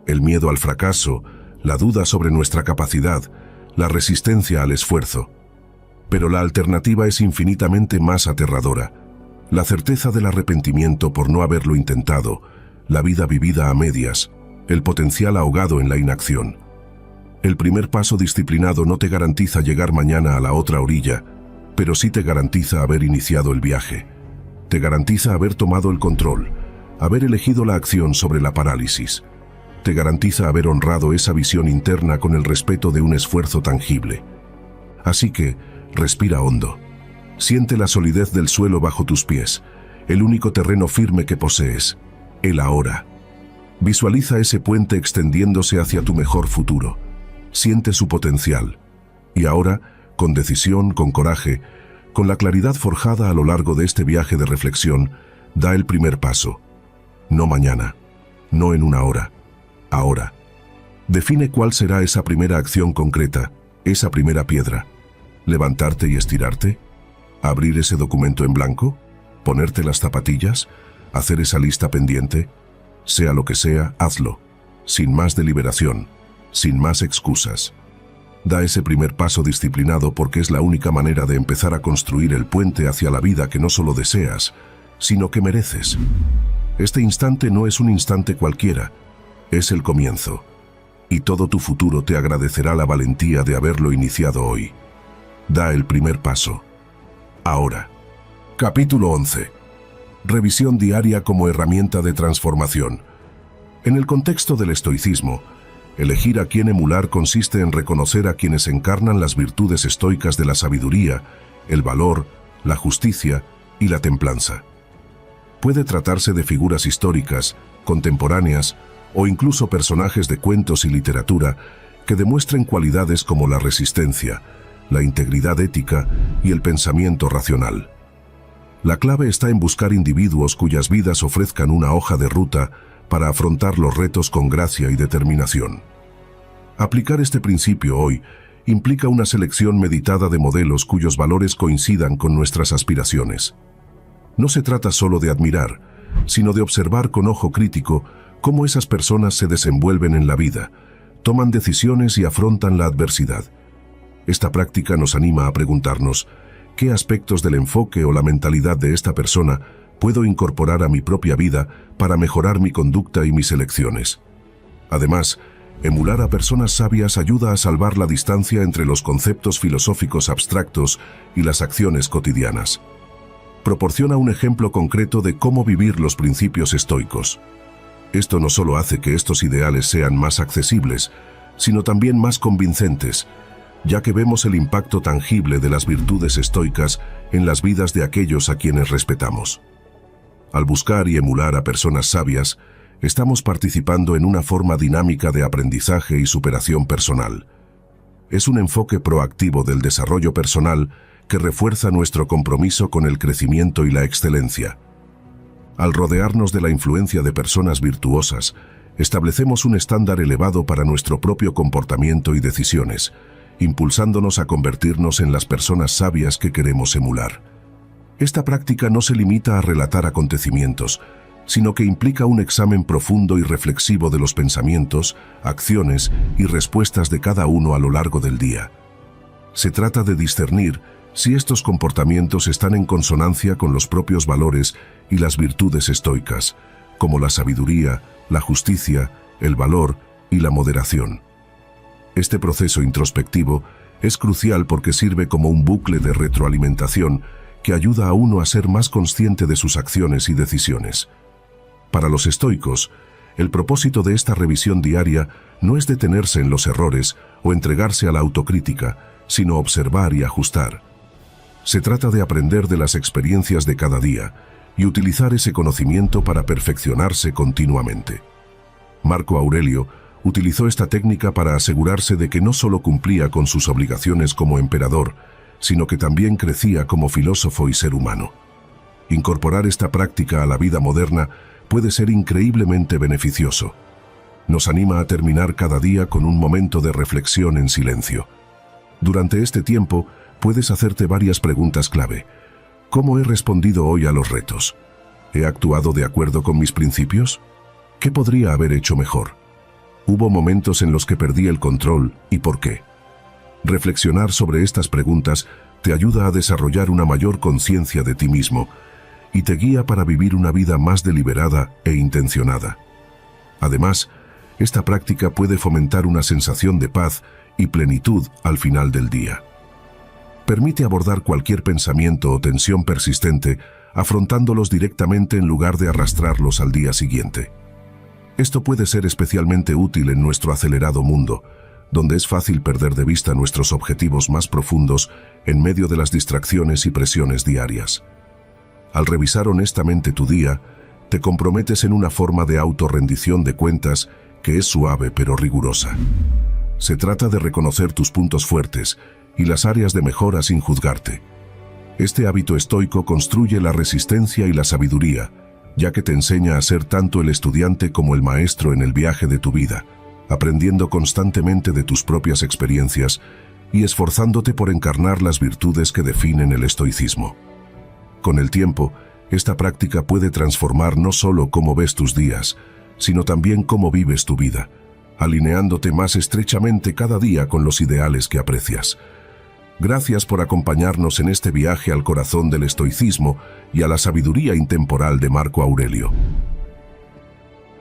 el miedo al fracaso, la duda sobre nuestra capacidad, la resistencia al esfuerzo. Pero la alternativa es infinitamente más aterradora. La certeza del arrepentimiento por no haberlo intentado, la vida vivida a medias, el potencial ahogado en la inacción. El primer paso disciplinado no te garantiza llegar mañana a la otra orilla, pero sí te garantiza haber iniciado el viaje. Te garantiza haber tomado el control, haber elegido la acción sobre la parálisis. Te garantiza haber honrado esa visión interna con el respeto de un esfuerzo tangible. Así que, respira hondo. Siente la solidez del suelo bajo tus pies, el único terreno firme que posees, el ahora. Visualiza ese puente extendiéndose hacia tu mejor futuro. Siente su potencial. Y ahora, con decisión, con coraje, con la claridad forjada a lo largo de este viaje de reflexión, da el primer paso. No mañana, no en una hora, ahora. Define cuál será esa primera acción concreta, esa primera piedra. ¿Levantarte y estirarte? ¿Abrir ese documento en blanco? ¿Ponerte las zapatillas? ¿Hacer esa lista pendiente? Sea lo que sea, hazlo, sin más deliberación, sin más excusas. Da ese primer paso disciplinado porque es la única manera de empezar a construir el puente hacia la vida que no solo deseas, sino que mereces. Este instante no es un instante cualquiera, es el comienzo. Y todo tu futuro te agradecerá la valentía de haberlo iniciado hoy. Da el primer paso. Ahora. Capítulo 11. Revisión diaria como herramienta de transformación. En el contexto del estoicismo, elegir a quién emular consiste en reconocer a quienes encarnan las virtudes estoicas de la sabiduría, el valor, la justicia y la templanza. Puede tratarse de figuras históricas, contemporáneas o incluso personajes de cuentos y literatura que demuestren cualidades como la resistencia, la integridad ética y el pensamiento racional. La clave está en buscar individuos cuyas vidas ofrezcan una hoja de ruta para afrontar los retos con gracia y determinación. Aplicar este principio hoy implica una selección meditada de modelos cuyos valores coincidan con nuestras aspiraciones. No se trata solo de admirar, sino de observar con ojo crítico cómo esas personas se desenvuelven en la vida, toman decisiones y afrontan la adversidad. Esta práctica nos anima a preguntarnos, ¿qué aspectos del enfoque o la mentalidad de esta persona puedo incorporar a mi propia vida para mejorar mi conducta y mis elecciones? Además, emular a personas sabias ayuda a salvar la distancia entre los conceptos filosóficos abstractos y las acciones cotidianas. Proporciona un ejemplo concreto de cómo vivir los principios estoicos. Esto no solo hace que estos ideales sean más accesibles, sino también más convincentes, ya que vemos el impacto tangible de las virtudes estoicas en las vidas de aquellos a quienes respetamos. Al buscar y emular a personas sabias, estamos participando en una forma dinámica de aprendizaje y superación personal. Es un enfoque proactivo del desarrollo personal que refuerza nuestro compromiso con el crecimiento y la excelencia. Al rodearnos de la influencia de personas virtuosas, establecemos un estándar elevado para nuestro propio comportamiento y decisiones, impulsándonos a convertirnos en las personas sabias que queremos emular. Esta práctica no se limita a relatar acontecimientos, sino que implica un examen profundo y reflexivo de los pensamientos, acciones y respuestas de cada uno a lo largo del día. Se trata de discernir si estos comportamientos están en consonancia con los propios valores y las virtudes estoicas, como la sabiduría, la justicia, el valor y la moderación. Este proceso introspectivo es crucial porque sirve como un bucle de retroalimentación que ayuda a uno a ser más consciente de sus acciones y decisiones. Para los estoicos, el propósito de esta revisión diaria no es detenerse en los errores o entregarse a la autocrítica, sino observar y ajustar. Se trata de aprender de las experiencias de cada día y utilizar ese conocimiento para perfeccionarse continuamente. Marco Aurelio utilizó esta técnica para asegurarse de que no solo cumplía con sus obligaciones como emperador, sino que también crecía como filósofo y ser humano. Incorporar esta práctica a la vida moderna puede ser increíblemente beneficioso. Nos anima a terminar cada día con un momento de reflexión en silencio. Durante este tiempo, puedes hacerte varias preguntas clave. ¿Cómo he respondido hoy a los retos? ¿He actuado de acuerdo con mis principios? ¿Qué podría haber hecho mejor? ¿Hubo momentos en los que perdí el control y por qué? Reflexionar sobre estas preguntas te ayuda a desarrollar una mayor conciencia de ti mismo y te guía para vivir una vida más deliberada e intencionada. Además, esta práctica puede fomentar una sensación de paz y plenitud al final del día. Permite abordar cualquier pensamiento o tensión persistente, afrontándolos directamente en lugar de arrastrarlos al día siguiente. Esto puede ser especialmente útil en nuestro acelerado mundo, donde es fácil perder de vista nuestros objetivos más profundos en medio de las distracciones y presiones diarias. Al revisar honestamente tu día, te comprometes en una forma de autorrendición de cuentas que es suave pero rigurosa. Se trata de reconocer tus puntos fuertes y las áreas de mejora sin juzgarte. Este hábito estoico construye la resistencia y la sabiduría, ya que te enseña a ser tanto el estudiante como el maestro en el viaje de tu vida, aprendiendo constantemente de tus propias experiencias y esforzándote por encarnar las virtudes que definen el estoicismo. Con el tiempo, esta práctica puede transformar no solo cómo ves tus días, sino también cómo vives tu vida, alineándote más estrechamente cada día con los ideales que aprecias. Gracias por acompañarnos en este viaje al corazón del estoicismo y a la sabiduría intemporal de Marco Aurelio.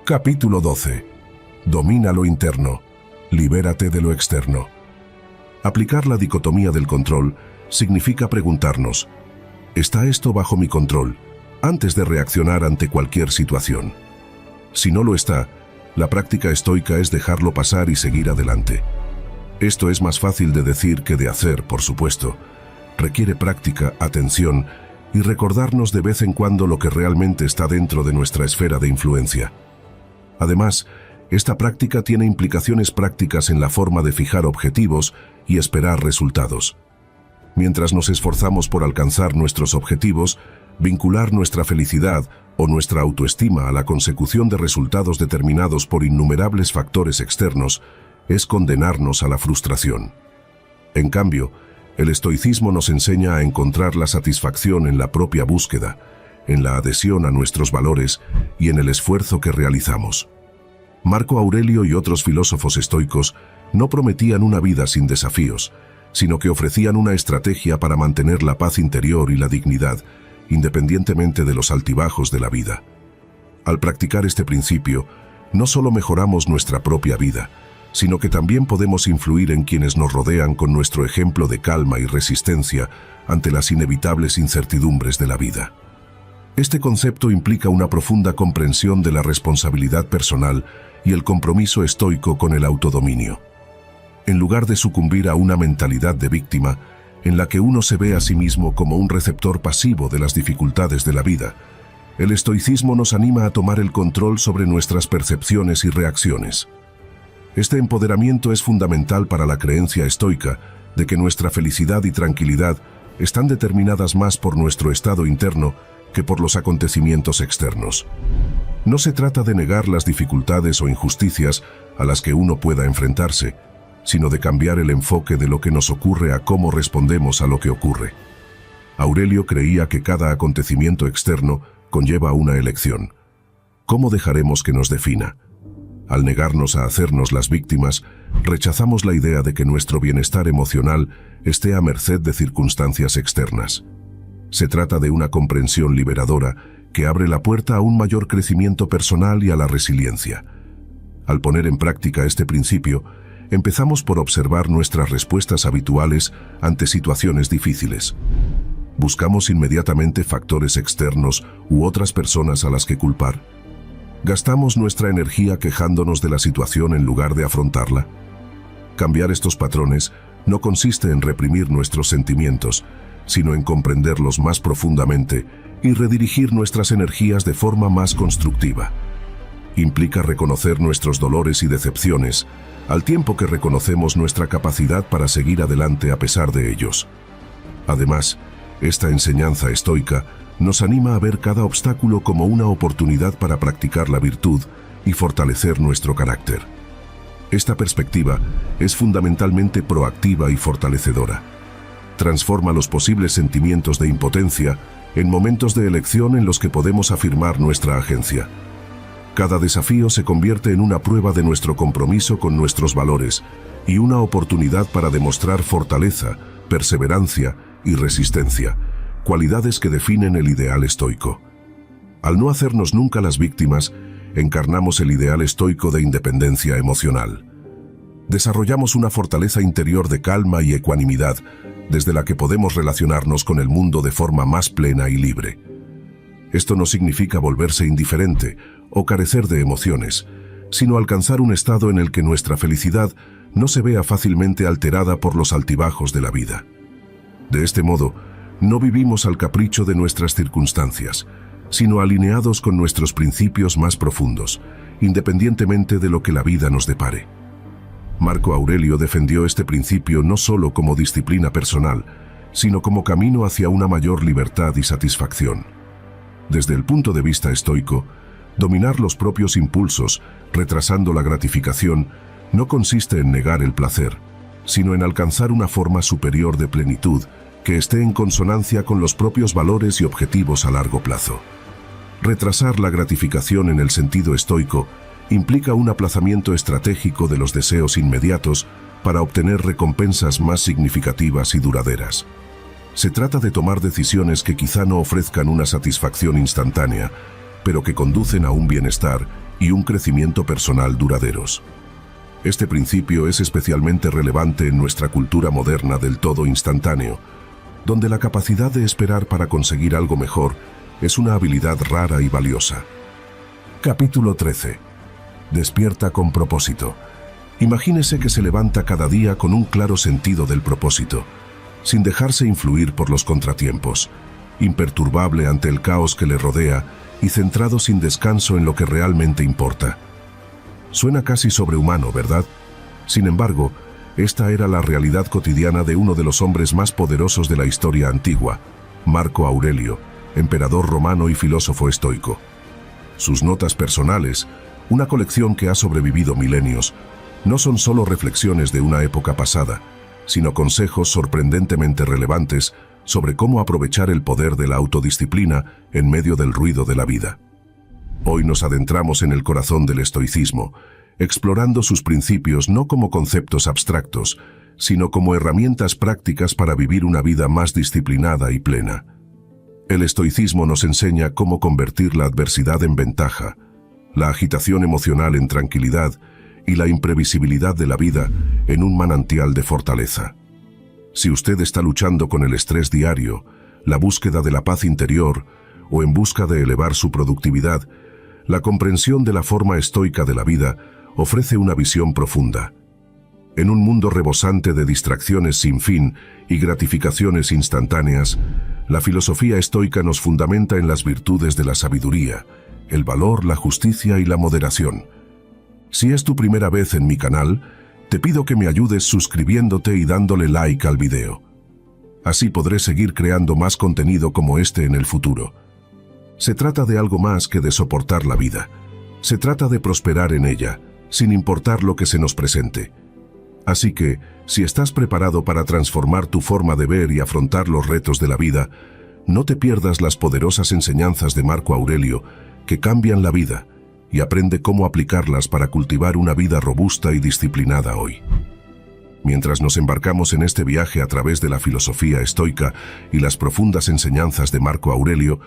Capítulo 12. Domina lo interno, libérate de lo externo. Aplicar la dicotomía del control significa preguntarnos: ¿está esto bajo mi control?, antes de reaccionar ante cualquier situación. Si no lo está, la práctica estoica es dejarlo pasar y seguir adelante. Esto es más fácil de decir que de hacer, por supuesto. Requiere práctica, atención y recordarnos de vez en cuando lo que realmente está dentro de nuestra esfera de influencia. Además, esta práctica tiene implicaciones prácticas en la forma de fijar objetivos y esperar resultados. Mientras nos esforzamos por alcanzar nuestros objetivos, vincular nuestra felicidad o nuestra autoestima a la consecución de resultados determinados por innumerables factores externos es condenarnos a la frustración. En cambio, el estoicismo nos enseña a encontrar la satisfacción en la propia búsqueda, en la adhesión a nuestros valores y en el esfuerzo que realizamos. Marco Aurelio y otros filósofos estoicos no prometían una vida sin desafíos, sino que ofrecían una estrategia para mantener la paz interior y la dignidad, independientemente de los altibajos de la vida. Al practicar este principio, no solo mejoramos nuestra propia vida, sino que también podemos influir en quienes nos rodean con nuestro ejemplo de calma y resistencia ante las inevitables incertidumbres de la vida. Este concepto implica una profunda comprensión de la responsabilidad personal y el compromiso estoico con el autodominio. En lugar de sucumbir a una mentalidad de víctima, en la que uno se ve a sí mismo como un receptor pasivo de las dificultades de la vida, el estoicismo nos anima a tomar el control sobre nuestras percepciones y reacciones. Este empoderamiento es fundamental para la creencia estoica de que nuestra felicidad y tranquilidad están determinadas más por nuestro estado interno que por los acontecimientos externos. No se trata de negar las dificultades o injusticias a las que uno pueda enfrentarse, sino de cambiar el enfoque de lo que nos ocurre a cómo respondemos a lo que ocurre. Aurelio creía que cada acontecimiento externo conlleva una elección. ¿Cómo dejaremos que nos defina? Al negarnos a hacernos las víctimas, rechazamos la idea de que nuestro bienestar emocional esté a merced de circunstancias externas. Se trata de una comprensión liberadora que abre la puerta a un mayor crecimiento personal y a la resiliencia. Al poner en práctica este principio, empezamos por observar nuestras respuestas habituales ante situaciones difíciles. Buscamos inmediatamente factores externos u otras personas a las que culpar. ¿Gastamos nuestra energía quejándonos de la situación en lugar de afrontarla? Cambiar estos patrones no consiste en reprimir nuestros sentimientos, sino en comprenderlos más profundamente y redirigir nuestras energías de forma más constructiva. Implica reconocer nuestros dolores y decepciones, al tiempo que reconocemos nuestra capacidad para seguir adelante a pesar de ellos. Además, esta enseñanza estoica nos anima a ver cada obstáculo como una oportunidad para practicar la virtud y fortalecer nuestro carácter. Esta perspectiva es fundamentalmente proactiva y fortalecedora. Transforma los posibles sentimientos de impotencia en momentos de elección en los que podemos afirmar nuestra agencia. Cada desafío se convierte en una prueba de nuestro compromiso con nuestros valores y una oportunidad para demostrar fortaleza, perseverancia y resistencia, cualidades que definen el ideal estoico. Al no hacernos nunca las víctimas, encarnamos el ideal estoico de independencia emocional. Desarrollamos una fortaleza interior de calma y ecuanimidad, desde la que podemos relacionarnos con el mundo de forma más plena y libre. Esto no significa volverse indiferente o carecer de emociones, sino alcanzar un estado en el que nuestra felicidad no se vea fácilmente alterada por los altibajos de la vida. De este modo, no vivimos al capricho de nuestras circunstancias, sino alineados con nuestros principios más profundos, independientemente de lo que la vida nos depare. Marco Aurelio defendió este principio no solo como disciplina personal, sino como camino hacia una mayor libertad y satisfacción. Desde el punto de vista estoico, dominar los propios impulsos, retrasando la gratificación, no consiste en negar el placer, sino en alcanzar una forma superior de plenitud que esté en consonancia con los propios valores y objetivos a largo plazo. Retrasar la gratificación en el sentido estoico implica un aplazamiento estratégico de los deseos inmediatos para obtener recompensas más significativas y duraderas. Se trata de tomar decisiones que quizá no ofrezcan una satisfacción instantánea, pero que conducen a un bienestar y un crecimiento personal duraderos. Este principio es especialmente relevante en nuestra cultura moderna del todo instantáneo, donde la capacidad de esperar para conseguir algo mejor es una habilidad rara y valiosa. Capítulo 13. Despierta con propósito. Imagínese que se levanta cada día con un claro sentido del propósito, sin dejarse influir por los contratiempos, imperturbable ante el caos que le rodea y centrado sin descanso en lo que realmente importa. Suena casi sobrehumano, ¿verdad? Sin embargo, esta era la realidad cotidiana de uno de los hombres más poderosos de la historia antigua, Marco Aurelio, emperador romano y filósofo estoico. Sus notas personales, una colección que ha sobrevivido milenios, no son solo reflexiones de una época pasada, sino consejos sorprendentemente relevantes sobre cómo aprovechar el poder de la autodisciplina en medio del ruido de la vida. Hoy nos adentramos en el corazón del estoicismo, explorando sus principios no como conceptos abstractos, sino como herramientas prácticas para vivir una vida más disciplinada y plena. El estoicismo nos enseña cómo convertir la adversidad en ventaja, la agitación emocional en tranquilidad y la imprevisibilidad de la vida en un manantial de fortaleza. Si usted está luchando con el estrés diario, la búsqueda de la paz interior o en busca de elevar su productividad, la comprensión de la forma estoica de la vida ofrece una visión profunda. En un mundo rebosante de distracciones sin fin y gratificaciones instantáneas, la filosofía estoica nos fundamenta en las virtudes de la sabiduría, el valor, la justicia y la moderación. Si es tu primera vez en mi canal, te pido que me ayudes suscribiéndote y dándole like al video. Así podré seguir creando más contenido como este en el futuro. Se trata de algo más que de soportar la vida. Se trata de prosperar en ella, sin importar lo que se nos presente. Así que, si estás preparado para transformar tu forma de ver y afrontar los retos de la vida, no te pierdas las poderosas enseñanzas de Marco Aurelio que cambian la vida, y aprende cómo aplicarlas para cultivar una vida robusta y disciplinada hoy. Mientras nos embarcamos en este viaje a través de la filosofía estoica y las profundas enseñanzas de Marco Aurelio,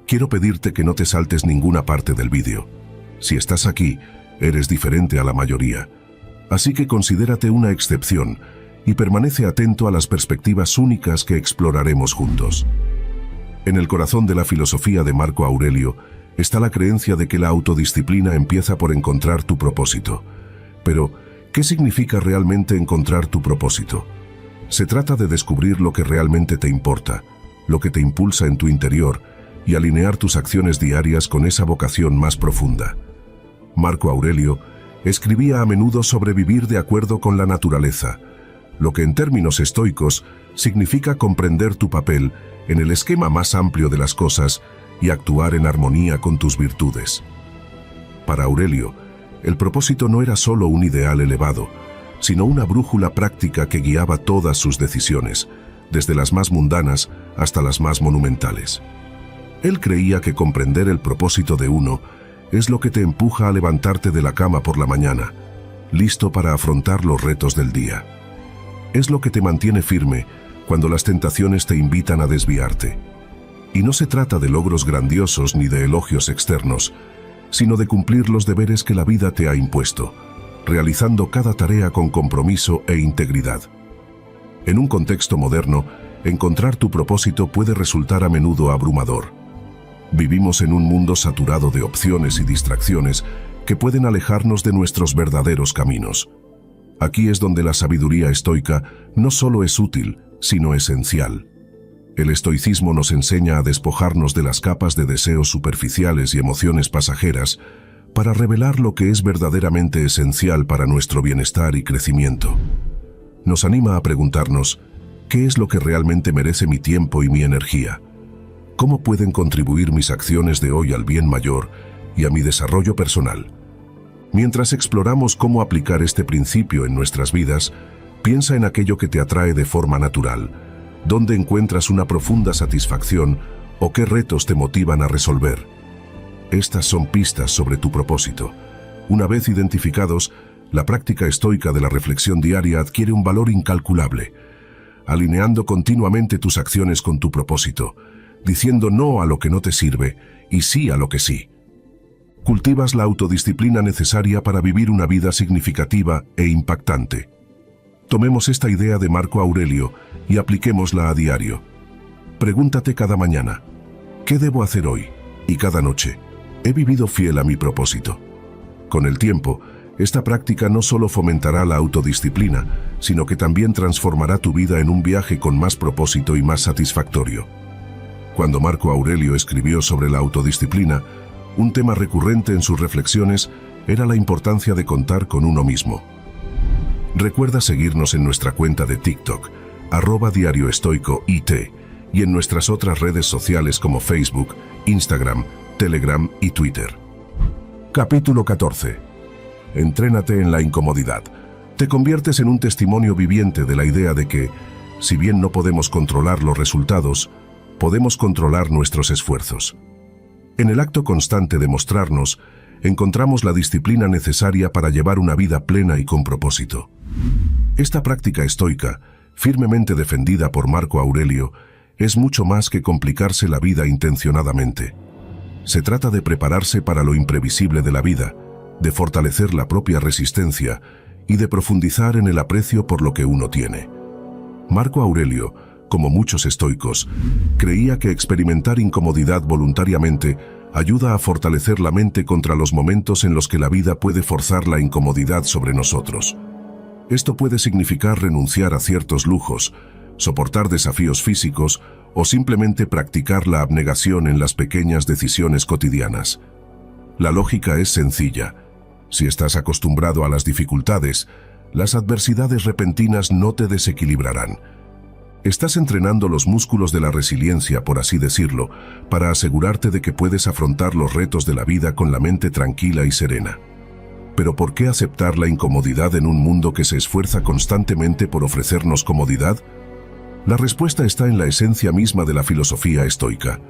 quiero pedirte que no te saltes ninguna parte del vídeo. Si estás aquí, eres diferente a la mayoría. Así que considérate una excepción y permanece atento a las perspectivas únicas que exploraremos juntos. En el corazón de la filosofía de Marco Aurelio está la creencia de que la autodisciplina empieza por encontrar tu propósito. Pero, ¿qué significa realmente encontrar tu propósito? Se trata de descubrir lo que realmente te importa, lo que te impulsa en tu interior, y alinear tus acciones diarias con esa vocación más profunda. Marco Aurelio escribía a menudo sobre vivir de acuerdo con la naturaleza, lo que en términos estoicos significa comprender tu papel en el esquema más amplio de las cosas y actuar en armonía con tus virtudes. Para Aurelio, el propósito no era solo un ideal elevado, sino una brújula práctica que guiaba todas sus decisiones, desde las más mundanas hasta las más monumentales. Él creía que comprender el propósito de uno es lo que te empuja a levantarte de la cama por la mañana, listo para afrontar los retos del día. Es lo que te mantiene firme cuando las tentaciones te invitan a desviarte. Y no se trata de logros grandiosos ni de elogios externos, sino de cumplir los deberes que la vida te ha impuesto, realizando cada tarea con compromiso e integridad. En un contexto moderno, encontrar tu propósito puede resultar a menudo abrumador. Vivimos en un mundo saturado de opciones y distracciones que pueden alejarnos de nuestros verdaderos caminos. Aquí es donde la sabiduría estoica no solo es útil, sino esencial. El estoicismo nos enseña a despojarnos de las capas de deseos superficiales y emociones pasajeras para revelar lo que es verdaderamente esencial para nuestro bienestar y crecimiento. Nos anima a preguntarnos, ¿qué es lo que realmente merece mi tiempo y mi energía? ¿Cómo pueden contribuir mis acciones de hoy al bien mayor y a mi desarrollo personal? Mientras exploramos cómo aplicar este principio en nuestras vidas, piensa en aquello que te atrae de forma natural, dónde encuentras una profunda satisfacción o qué retos te motivan a resolver. Estas son pistas sobre tu propósito. Una vez identificados, la práctica estoica de la reflexión diaria adquiere un valor incalculable, alineando continuamente tus acciones con tu propósito, diciendo no a lo que no te sirve y sí a lo que sí. Cultivas la autodisciplina necesaria para vivir una vida significativa e impactante. Tomemos esta idea de Marco Aurelio y apliquémosla a diario. Pregúntate cada mañana, ¿qué debo hacer hoy? Y cada noche, ¿he vivido fiel a mi propósito? Con el tiempo, esta práctica no solo fomentará la autodisciplina, sino que también transformará tu vida en un viaje con más propósito y más satisfactorio. Cuando Marco Aurelio escribió sobre la autodisciplina, un tema recurrente en sus reflexiones era la importancia de contar con uno mismo. Recuerda seguirnos en nuestra cuenta de TikTok, @diarioestoicoit, y en nuestras otras redes sociales como Facebook, Instagram, Telegram y Twitter. Capítulo 14. Entrénate en la incomodidad. Te conviertes en un testimonio viviente de la idea de que, si bien no podemos controlar los resultados, podemos controlar nuestros esfuerzos. En el acto constante de mostrarnos, encontramos la disciplina necesaria para llevar una vida plena y con propósito. Esta práctica estoica, firmemente defendida por Marco Aurelio, es mucho más que complicarse la vida intencionadamente. Se trata de prepararse para lo imprevisible de la vida, de fortalecer la propia resistencia y de profundizar en el aprecio por lo que uno tiene. Marco Aurelio, como muchos estoicos, creía que experimentar incomodidad voluntariamente ayuda a fortalecer la mente contra los momentos en los que la vida puede forzar la incomodidad sobre nosotros. Esto puede significar renunciar a ciertos lujos, soportar desafíos físicos o simplemente practicar la abnegación en las pequeñas decisiones cotidianas. La lógica es sencilla. Si estás acostumbrado a las dificultades, las adversidades repentinas no te desequilibrarán. Estás entrenando los músculos de la resiliencia, por así decirlo, para asegurarte de que puedes afrontar los retos de la vida con la mente tranquila y serena. Pero ¿por qué aceptar la incomodidad en un mundo que se esfuerza constantemente por ofrecernos comodidad? La respuesta está en la esencia misma de la filosofía estoica.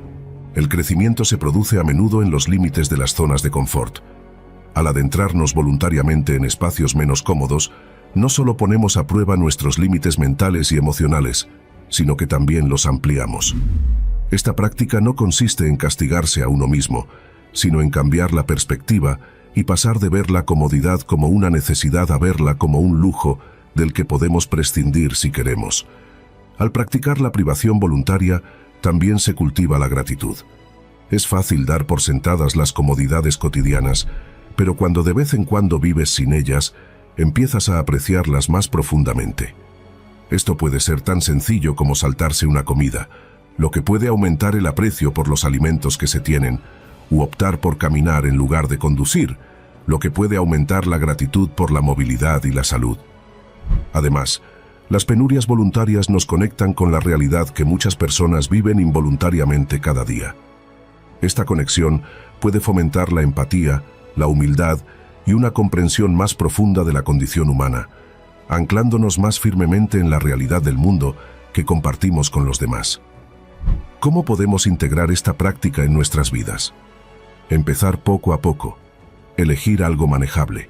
El crecimiento se produce a menudo en los límites de las zonas de confort. Al adentrarnos voluntariamente en espacios menos cómodos, no solo ponemos a prueba nuestros límites mentales y emocionales, sino que también los ampliamos. Esta práctica no consiste en castigarse a uno mismo, sino en cambiar la perspectiva y pasar de ver la comodidad como una necesidad a verla como un lujo del que podemos prescindir si queremos. Al practicar la privación voluntaria, también se cultiva la gratitud. Es fácil dar por sentadas las comodidades cotidianas, pero cuando de vez en cuando vives sin ellas, empiezas a apreciarlas más profundamente. Esto puede ser tan sencillo como saltarse una comida, lo que puede aumentar el aprecio por los alimentos que se tienen, u optar por caminar en lugar de conducir, lo que puede aumentar la gratitud por la movilidad y la salud. Además, las penurias voluntarias nos conectan con la realidad que muchas personas viven involuntariamente cada día. Esta conexión puede fomentar la empatía, la humildad y una comprensión más profunda de la condición humana, anclándonos más firmemente en la realidad del mundo que compartimos con los demás. ¿Cómo podemos integrar esta práctica en nuestras vidas? Empezar poco a poco. Elegir algo manejable.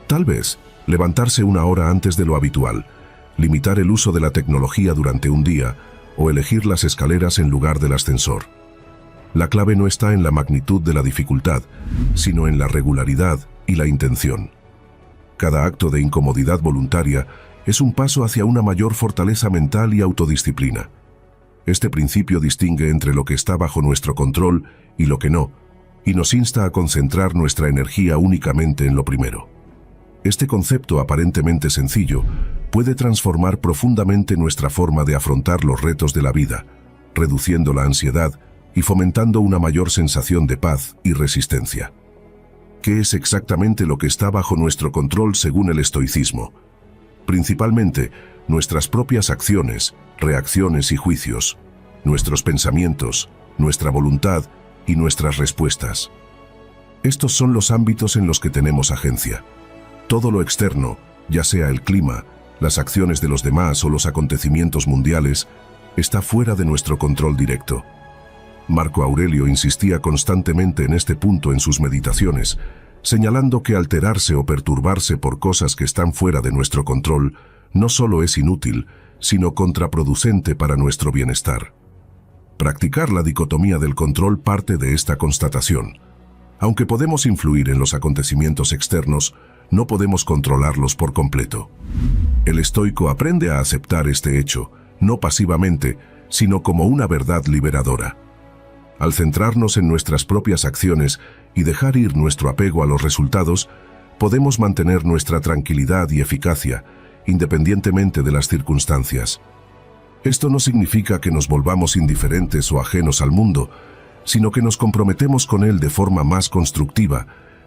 Tal vez, levantarse una hora antes de lo habitual, limitar el uso de la tecnología durante un día o elegir las escaleras en lugar del ascensor. La clave no está en la magnitud de la dificultad, sino en la regularidad y la intención. Cada acto de incomodidad voluntaria es un paso hacia una mayor fortaleza mental y autodisciplina. Este principio distingue entre lo que está bajo nuestro control y lo que no, y nos insta a concentrar nuestra energía únicamente en lo primero. Este concepto aparentemente sencillo puede transformar profundamente nuestra forma de afrontar los retos de la vida, reduciendo la ansiedad y fomentando una mayor sensación de paz y resistencia. ¿Qué es exactamente lo que está bajo nuestro control según el estoicismo? Principalmente, nuestras propias acciones, reacciones y juicios, nuestros pensamientos, nuestra voluntad y nuestras respuestas. Estos son los ámbitos en los que tenemos agencia. Todo lo externo, ya sea el clima, las acciones de los demás o los acontecimientos mundiales, está fuera de nuestro control directo. Marco Aurelio insistía constantemente en este punto en sus meditaciones, señalando que alterarse o perturbarse por cosas que están fuera de nuestro control no solo es inútil, sino contraproducente para nuestro bienestar. Practicar la dicotomía del control parte de esta constatación. Aunque podemos influir en los acontecimientos externos, no podemos controlarlos por completo. El estoico aprende a aceptar este hecho, no pasivamente, sino como una verdad liberadora. Al centrarnos en nuestras propias acciones y dejar ir nuestro apego a los resultados, podemos mantener nuestra tranquilidad y eficacia, independientemente de las circunstancias. Esto no significa que nos volvamos indiferentes o ajenos al mundo, sino que nos comprometemos con él de forma más constructiva,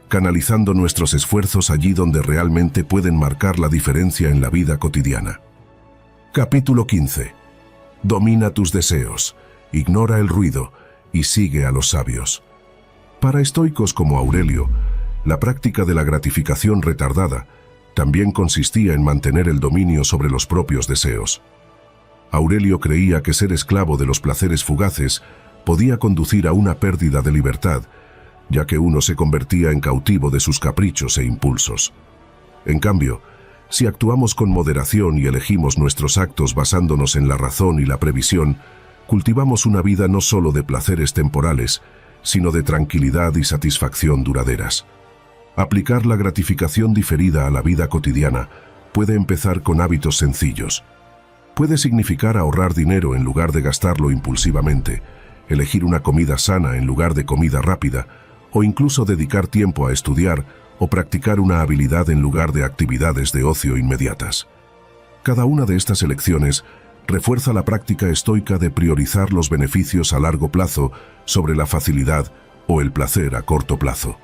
canalizando nuestros esfuerzos allí donde realmente pueden marcar la diferencia en la vida cotidiana. Capítulo 15. Domina tus deseos, ignora el ruido y sigue a los sabios. Para estoicos como Aurelio, la práctica de la gratificación retardada también consistía en mantener el dominio sobre los propios deseos. Aurelio creía que ser esclavo de los placeres fugaces podía conducir a una pérdida de libertad, ya que uno se convertía en cautivo de sus caprichos e impulsos. En cambio, si actuamos con moderación y elegimos nuestros actos basándonos en la razón y la previsión, cultivamos una vida no solo de placeres temporales, sino de tranquilidad y satisfacción duraderas. Aplicar la gratificación diferida a la vida cotidiana puede empezar con hábitos sencillos. Puede significar ahorrar dinero en lugar de gastarlo impulsivamente, elegir una comida sana en lugar de comida rápida, o incluso dedicar tiempo a estudiar o practicar una habilidad en lugar de actividades de ocio inmediatas. Cada una de estas elecciones refuerza la práctica estoica de priorizar los beneficios a largo plazo sobre la facilidad o el placer a corto plazo.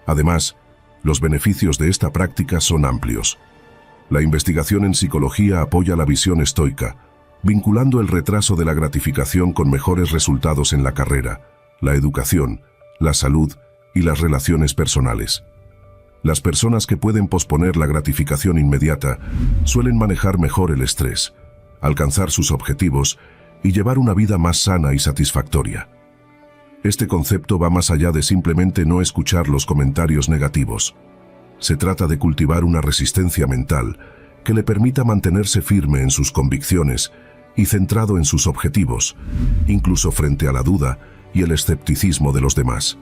Además, los beneficios de esta práctica son amplios. La investigación en psicología apoya la visión estoica, vinculando el retraso de la gratificación con mejores resultados en la carrera, la educación, la salud y las relaciones personales. Las personas que pueden posponer la gratificación inmediata suelen manejar mejor el estrés, alcanzar sus objetivos y llevar una vida más sana y satisfactoria. Este concepto va más allá de simplemente no escuchar los comentarios negativos. Se trata de cultivar una resistencia mental que le permita mantenerse firme en sus convicciones y centrado en sus objetivos, incluso frente a la duda y el escepticismo de los demás.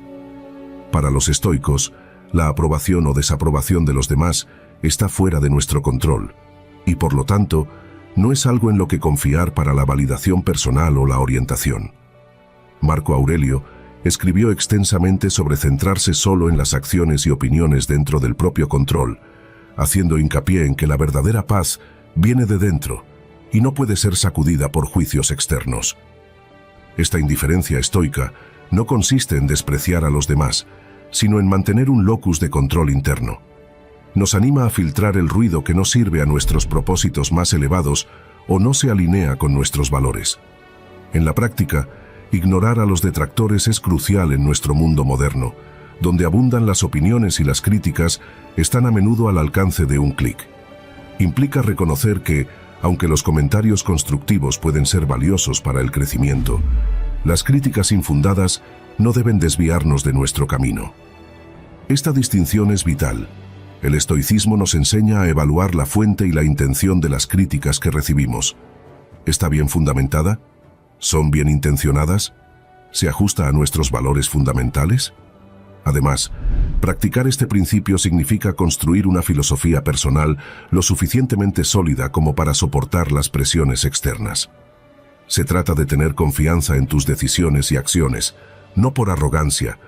Para los estoicos, la aprobación o desaprobación de los demás está fuera de nuestro control, y por lo tanto, no es algo en lo que confiar para la validación personal o la orientación. Marco Aurelio escribió extensamente sobre centrarse solo en las acciones y opiniones dentro del propio control, haciendo hincapié en que la verdadera paz viene de dentro y no puede ser sacudida por juicios externos. Esta indiferencia estoica no consiste en despreciar a los demás, sino en mantener un locus de control interno. Nos anima a filtrar el ruido que no sirve a nuestros propósitos más elevados o no se alinea con nuestros valores. En la práctica, ignorar a los detractores es crucial en nuestro mundo moderno, donde abundan las opiniones y las críticas están a menudo al alcance de un clic. Implica reconocer que, aunque los comentarios constructivos pueden ser valiosos para el crecimiento, las críticas infundadas no deben desviarnos de nuestro camino. Esta distinción es vital. El estoicismo nos enseña a evaluar la fuente y la intención de las críticas que recibimos. ¿Está bien fundamentada? ¿Son bien intencionadas? ¿Se ajusta a nuestros valores fundamentales? Además, practicar este principio significa construir una filosofía personal lo suficientemente sólida como para soportar las presiones externas. Se trata de tener confianza en tus decisiones y acciones, no por arrogancia,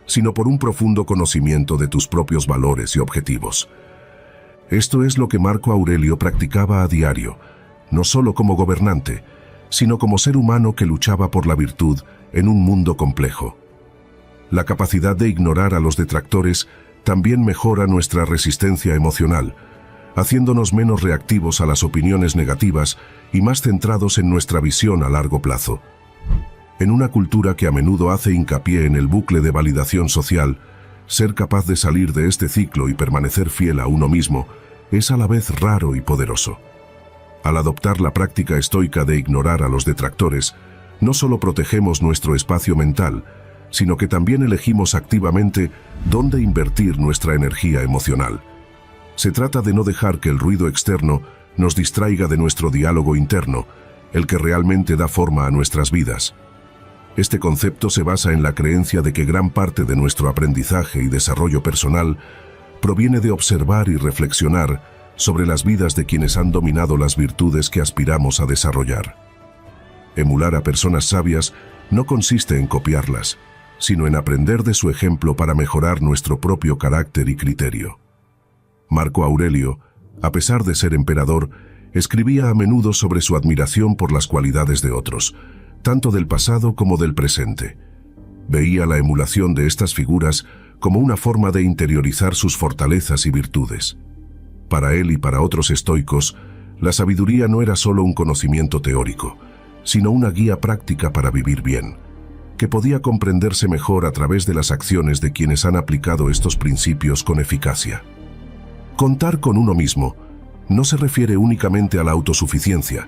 sino por un profundo conocimiento de tus propios valores y objetivos. Esto es lo que Marco Aurelio practicaba a diario, no solo como gobernante, sino como ser humano que luchaba por la virtud en un mundo complejo. La capacidad de ignorar a los detractores también mejora nuestra resistencia emocional, haciéndonos menos reactivos a las opiniones negativas y más centrados en nuestra visión a largo plazo. En una cultura que a menudo hace hincapié en el bucle de validación social, ser capaz de salir de este ciclo y permanecer fiel a uno mismo es a la vez raro y poderoso. Al adoptar la práctica estoica de ignorar a los detractores, no solo protegemos nuestro espacio mental, sino que también elegimos activamente dónde invertir nuestra energía emocional. Se trata de no dejar que el ruido externo nos distraiga de nuestro diálogo interno, el que realmente da forma a nuestras vidas. Este concepto se basa en la creencia de que gran parte de nuestro aprendizaje y desarrollo personal proviene de observar y reflexionar sobre las vidas de quienes han dominado las virtudes que aspiramos a desarrollar. Emular a personas sabias no consiste en copiarlas, sino en aprender de su ejemplo para mejorar nuestro propio carácter y criterio. Marco Aurelio, a pesar de ser emperador, escribía a menudo sobre su admiración por las cualidades de otros, tanto del pasado como del presente. Veía la emulación de estas figuras como una forma de interiorizar sus fortalezas y virtudes. Para él y para otros estoicos, la sabiduría no era solo un conocimiento teórico, sino una guía práctica para vivir bien, que podía comprenderse mejor a través de las acciones de quienes han aplicado estos principios con eficacia. Contar con uno mismo no se refiere únicamente a la autosuficiencia,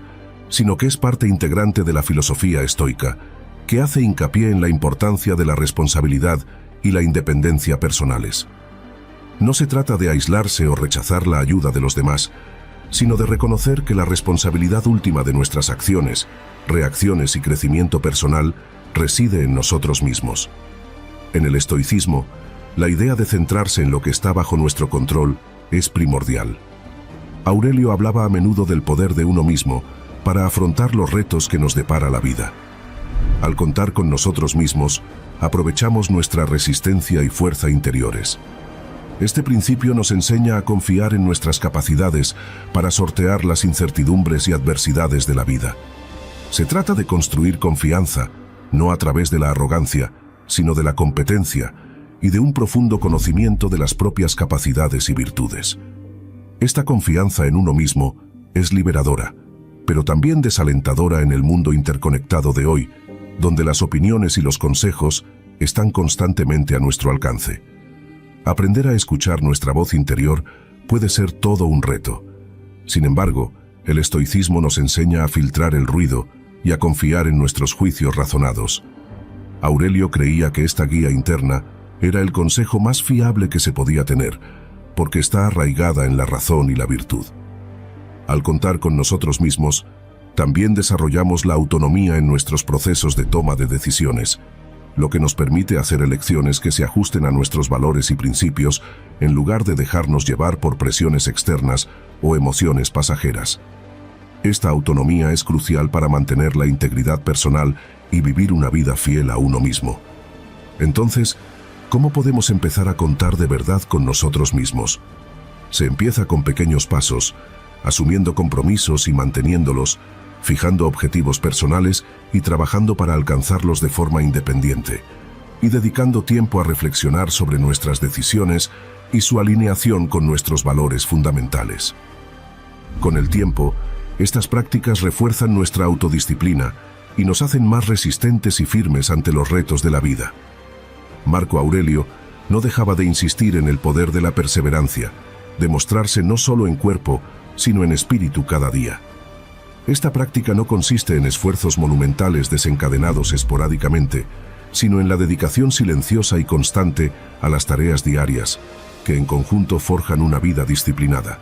sino que es parte integrante de la filosofía estoica, que hace hincapié en la importancia de la responsabilidad y la independencia personales. No se trata de aislarse o rechazar la ayuda de los demás, sino de reconocer que la responsabilidad última de nuestras acciones, reacciones y crecimiento personal reside en nosotros mismos. En el estoicismo, la idea de centrarse en lo que está bajo nuestro control es primordial. Aurelio hablaba a menudo del poder de uno mismo para afrontar los retos que nos depara la vida. Al contar con nosotros mismos, aprovechamos nuestra resistencia y fuerza interiores. Este principio nos enseña a confiar en nuestras capacidades para sortear las incertidumbres y adversidades de la vida. Se trata de construir confianza, no a través de la arrogancia, sino de la competencia y de un profundo conocimiento de las propias capacidades y virtudes. Esta confianza en uno mismo es liberadora, pero también desalentadora en el mundo interconectado de hoy, donde las opiniones y los consejos están constantemente a nuestro alcance. Aprender a escuchar nuestra voz interior puede ser todo un reto. Sin embargo, el estoicismo nos enseña a filtrar el ruido y a confiar en nuestros juicios razonados. Aurelio creía que esta guía interna era el consejo más fiable que se podía tener, porque está arraigada en la razón y la virtud. Al contar con nosotros mismos, también desarrollamos la autonomía en nuestros procesos de toma de decisiones, lo que nos permite hacer elecciones que se ajusten a nuestros valores y principios en lugar de dejarnos llevar por presiones externas o emociones pasajeras. Esta autonomía es crucial para mantener la integridad personal y vivir una vida fiel a uno mismo. Entonces, ¿cómo podemos empezar a contar de verdad con nosotros mismos? Se empieza con pequeños pasos, asumiendo compromisos y manteniéndolos, fijando objetivos personales y trabajando para alcanzarlos de forma independiente, y dedicando tiempo a reflexionar sobre nuestras decisiones y su alineación con nuestros valores fundamentales. Con el tiempo, estas prácticas refuerzan nuestra autodisciplina y nos hacen más resistentes y firmes ante los retos de la vida. Marco Aurelio no dejaba de insistir en el poder de la perseverancia, de mostrarse no solo en cuerpo, sino en espíritu cada día. Esta práctica no consiste en esfuerzos monumentales desencadenados esporádicamente, sino en la dedicación silenciosa y constante a las tareas diarias, que en conjunto forjan una vida disciplinada.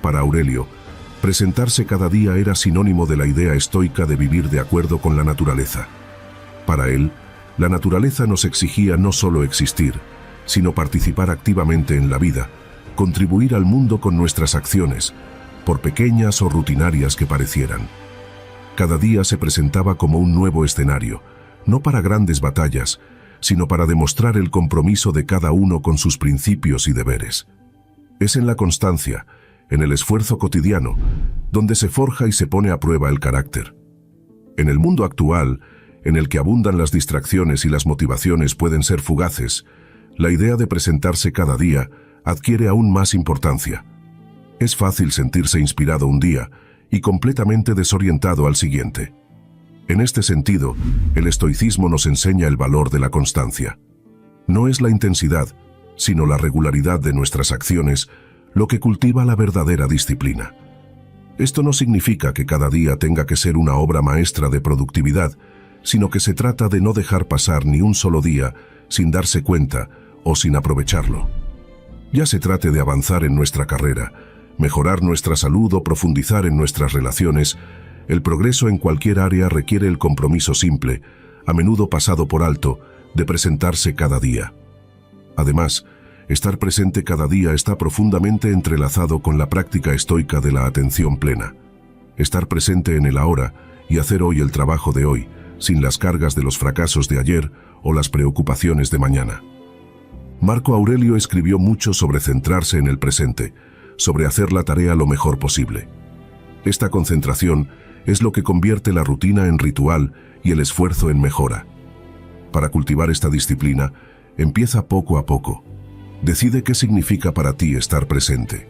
Para Aurelio, presentarse cada día era sinónimo de la idea estoica de vivir de acuerdo con la naturaleza. Para él, la naturaleza nos exigía no solo existir, sino participar activamente en la vida, contribuir al mundo con nuestras acciones, por pequeñas o rutinarias que parecieran. Cada día se presentaba como un nuevo escenario, no para grandes batallas, sino para demostrar el compromiso de cada uno con sus principios y deberes. Es en la constancia, en el esfuerzo cotidiano, donde se forja y se pone a prueba el carácter. En el mundo actual, en el que abundan las distracciones y las motivaciones pueden ser fugaces, la idea de presentarse cada día adquiere aún más importancia. Es fácil sentirse inspirado un día y completamente desorientado al siguiente. En este sentido, el estoicismo nos enseña el valor de la constancia. No es la intensidad, sino la regularidad de nuestras acciones lo que cultiva la verdadera disciplina. Esto no significa que cada día tenga que ser una obra maestra de productividad, sino que se trata de no dejar pasar ni un solo día sin darse cuenta o sin aprovecharlo. Ya se trate de avanzar en nuestra carrera, mejorar nuestra salud o profundizar en nuestras relaciones, el progreso en cualquier área requiere el compromiso simple, a menudo pasado por alto, de presentarse cada día. Además, estar presente cada día está profundamente entrelazado con la práctica estoica de la atención plena. Estar presente en el ahora y hacer hoy el trabajo de hoy, sin las cargas de los fracasos de ayer o las preocupaciones de mañana. Marco Aurelio escribió mucho sobre centrarse en el presente, sobre hacer la tarea lo mejor posible. Esta concentración es lo que convierte la rutina en ritual y el esfuerzo en mejora. Para cultivar esta disciplina, empieza poco a poco. Decide qué significa para ti estar presente.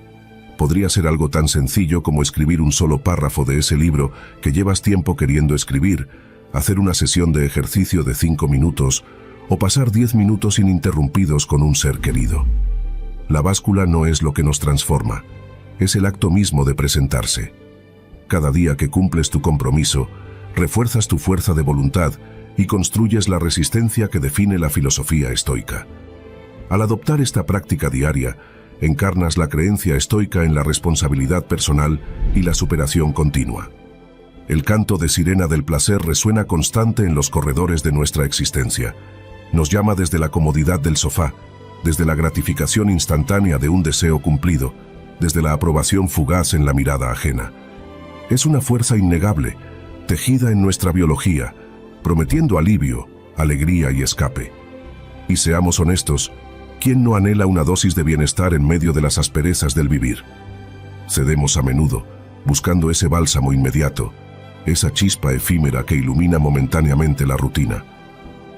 Podría ser algo tan sencillo como escribir un solo párrafo de ese libro que llevas tiempo queriendo escribir, hacer una sesión de ejercicio de 5 minutos o pasar 10 minutos ininterrumpidos con un ser querido. La báscula no es lo que nos transforma, es el acto mismo de presentarse. Cada día que cumples tu compromiso, refuerzas tu fuerza de voluntad y construyes la resistencia que define la filosofía estoica. Al adoptar esta práctica diaria, encarnas la creencia estoica en la responsabilidad personal y la superación continua. El canto de sirena del placer resuena constante en los corredores de nuestra existencia. Nos llama desde la comodidad del sofá, desde la gratificación instantánea de un deseo cumplido, desde la aprobación fugaz en la mirada ajena. Es una fuerza innegable, tejida en nuestra biología, prometiendo alivio, alegría y escape. Y seamos honestos, ¿Quién no anhela una dosis de bienestar en medio de las asperezas del vivir? Cedemos a menudo, buscando ese bálsamo inmediato, esa chispa efímera que ilumina momentáneamente la rutina.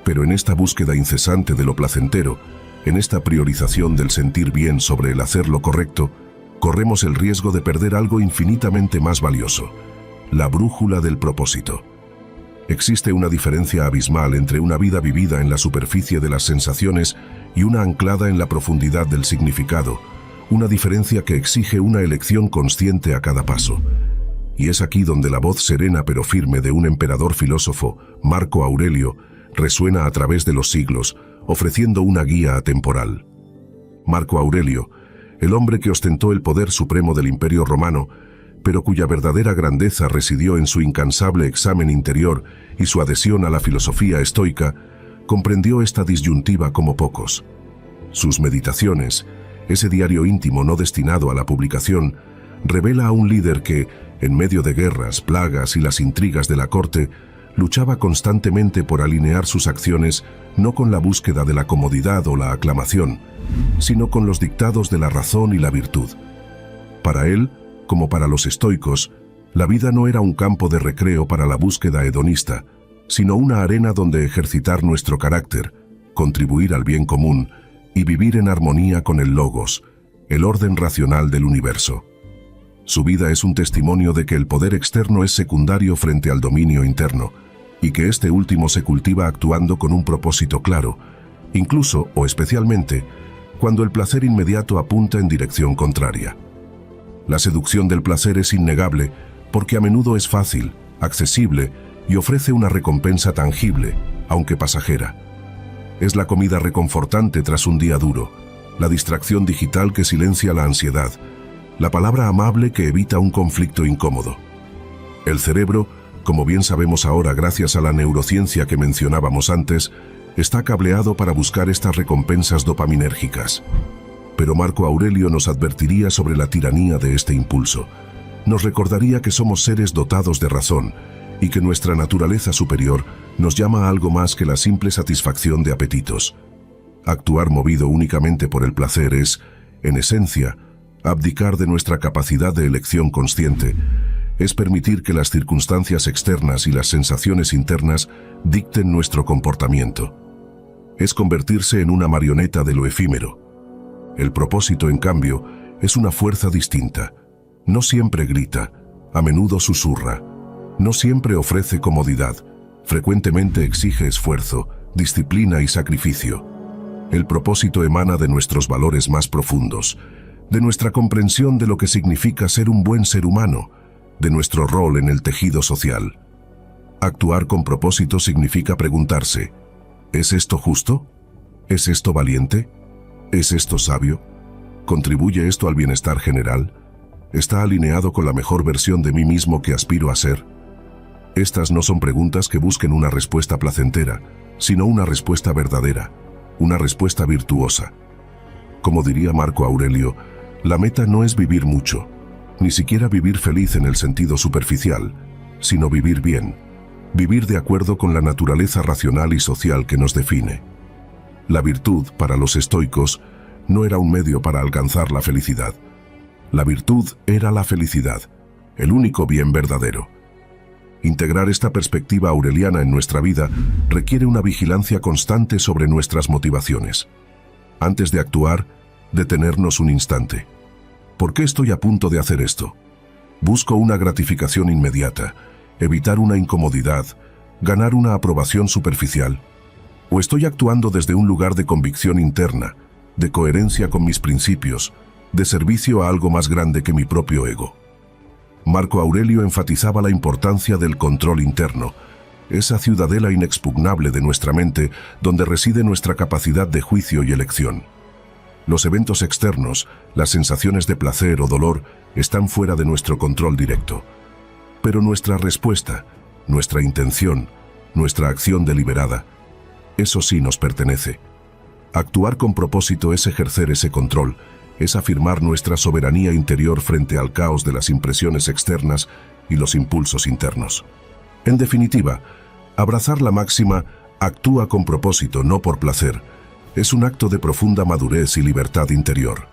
Pero en esta búsqueda incesante de lo placentero, en esta priorización del sentir bien sobre el hacer lo correcto, corremos el riesgo de perder algo infinitamente más valioso: la brújula del propósito. Existe una diferencia abismal entre una vida vivida en la superficie de las sensaciones y una anclada en la profundidad del significado, una diferencia que exige una elección consciente a cada paso. Y es aquí donde la voz serena pero firme de un emperador filósofo, Marco Aurelio, resuena a través de los siglos, ofreciendo una guía atemporal. Marco Aurelio, el hombre que ostentó el poder supremo del Imperio Romano, pero cuya verdadera grandeza residió en su incansable examen interior y su adhesión a la filosofía estoica, comprendió esta disyuntiva como pocos. Sus meditaciones, ese diario íntimo no destinado a la publicación, revela a un líder que, en medio de guerras, plagas y las intrigas de la corte, luchaba constantemente por alinear sus acciones no con la búsqueda de la comodidad o la aclamación, sino con los dictados de la razón y la virtud. Para él, como para los estoicos, la vida no era un campo de recreo para la búsqueda hedonista, sino una arena donde ejercitar nuestro carácter, contribuir al bien común y vivir en armonía con el logos, el orden racional del universo. Su vida es un testimonio de que el poder externo es secundario frente al dominio interno, y que este último se cultiva actuando con un propósito claro, incluso o especialmente cuando el placer inmediato apunta en dirección contraria. La seducción del placer es innegable porque a menudo es fácil, accesible y ofrece una recompensa tangible, aunque pasajera. Es la comida reconfortante tras un día duro, la distracción digital que silencia la ansiedad, la palabra amable que evita un conflicto incómodo. El cerebro, como bien sabemos ahora gracias a la neurociencia que mencionábamos antes, está cableado para buscar estas recompensas dopaminérgicas. Pero Marco Aurelio nos advertiría sobre la tiranía de este impulso. Nos recordaría que somos seres dotados de razón y que nuestra naturaleza superior nos llama a algo más que la simple satisfacción de apetitos. Actuar movido únicamente por el placer es, en esencia, abdicar de nuestra capacidad de elección consciente. Es permitir que las circunstancias externas y las sensaciones internas dicten nuestro comportamiento. Es convertirse en una marioneta de lo efímero. El propósito, en cambio, es una fuerza distinta. No siempre grita, a menudo susurra. No siempre ofrece comodidad, frecuentemente exige esfuerzo, disciplina y sacrificio. El propósito emana de nuestros valores más profundos, de nuestra comprensión de lo que significa ser un buen ser humano, de nuestro rol en el tejido social. Actuar con propósito significa preguntarse: ¿es esto justo? ¿Es esto valiente? ¿Es esto sabio? ¿Contribuye esto al bienestar general? ¿Está alineado con la mejor versión de mí mismo que aspiro a ser? Estas no son preguntas que busquen una respuesta placentera, sino una respuesta verdadera, una respuesta virtuosa. Como diría Marco Aurelio, la meta no es vivir mucho, ni siquiera vivir feliz en el sentido superficial, sino vivir bien, vivir de acuerdo con la naturaleza racional y social que nos define. La virtud, para los estoicos, no era un medio para alcanzar la felicidad. La virtud era la felicidad, el único bien verdadero. Integrar esta perspectiva aureliana en nuestra vida requiere una vigilancia constante sobre nuestras motivaciones. Antes de actuar, detenernos un instante. ¿Por qué estoy a punto de hacer esto? ¿Busco una gratificación inmediata, evitar una incomodidad, ganar una aprobación superficial? ¿O estoy actuando desde un lugar de convicción interna, de coherencia con mis principios, de servicio a algo más grande que mi propio ego? Marco Aurelio enfatizaba la importancia del control interno, esa ciudadela inexpugnable de nuestra mente donde reside nuestra capacidad de juicio y elección. Los eventos externos, las sensaciones de placer o dolor, están fuera de nuestro control directo. Pero nuestra respuesta, nuestra intención, nuestra acción deliberada, eso sí nos pertenece. Actuar con propósito es ejercer ese control, es afirmar nuestra soberanía interior frente al caos de las impresiones externas y los impulsos internos. En definitiva, abrazar la máxima "actúa con propósito, no por placer", Es un acto de profunda madurez y libertad interior.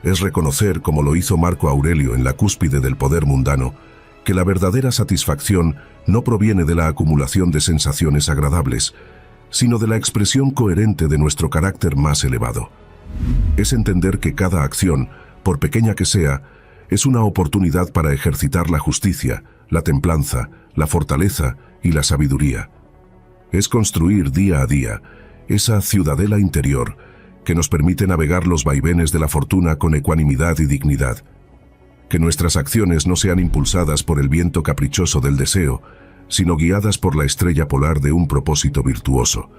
Es reconocer, como lo hizo Marco Aurelio en la cúspide del poder mundano, que la verdadera satisfacción no proviene de la acumulación de sensaciones agradables, sino de la expresión coherente de nuestro carácter más elevado. Es entender que cada acción, por pequeña que sea, es una oportunidad para ejercitar la justicia, la templanza, la fortaleza y la sabiduría. Es construir día a día esa ciudadela interior que nos permite navegar los vaivenes de la fortuna con ecuanimidad y dignidad. Que nuestras acciones no sean impulsadas por el viento caprichoso del deseo, sino guiadas por la estrella polar de un propósito virtuoso.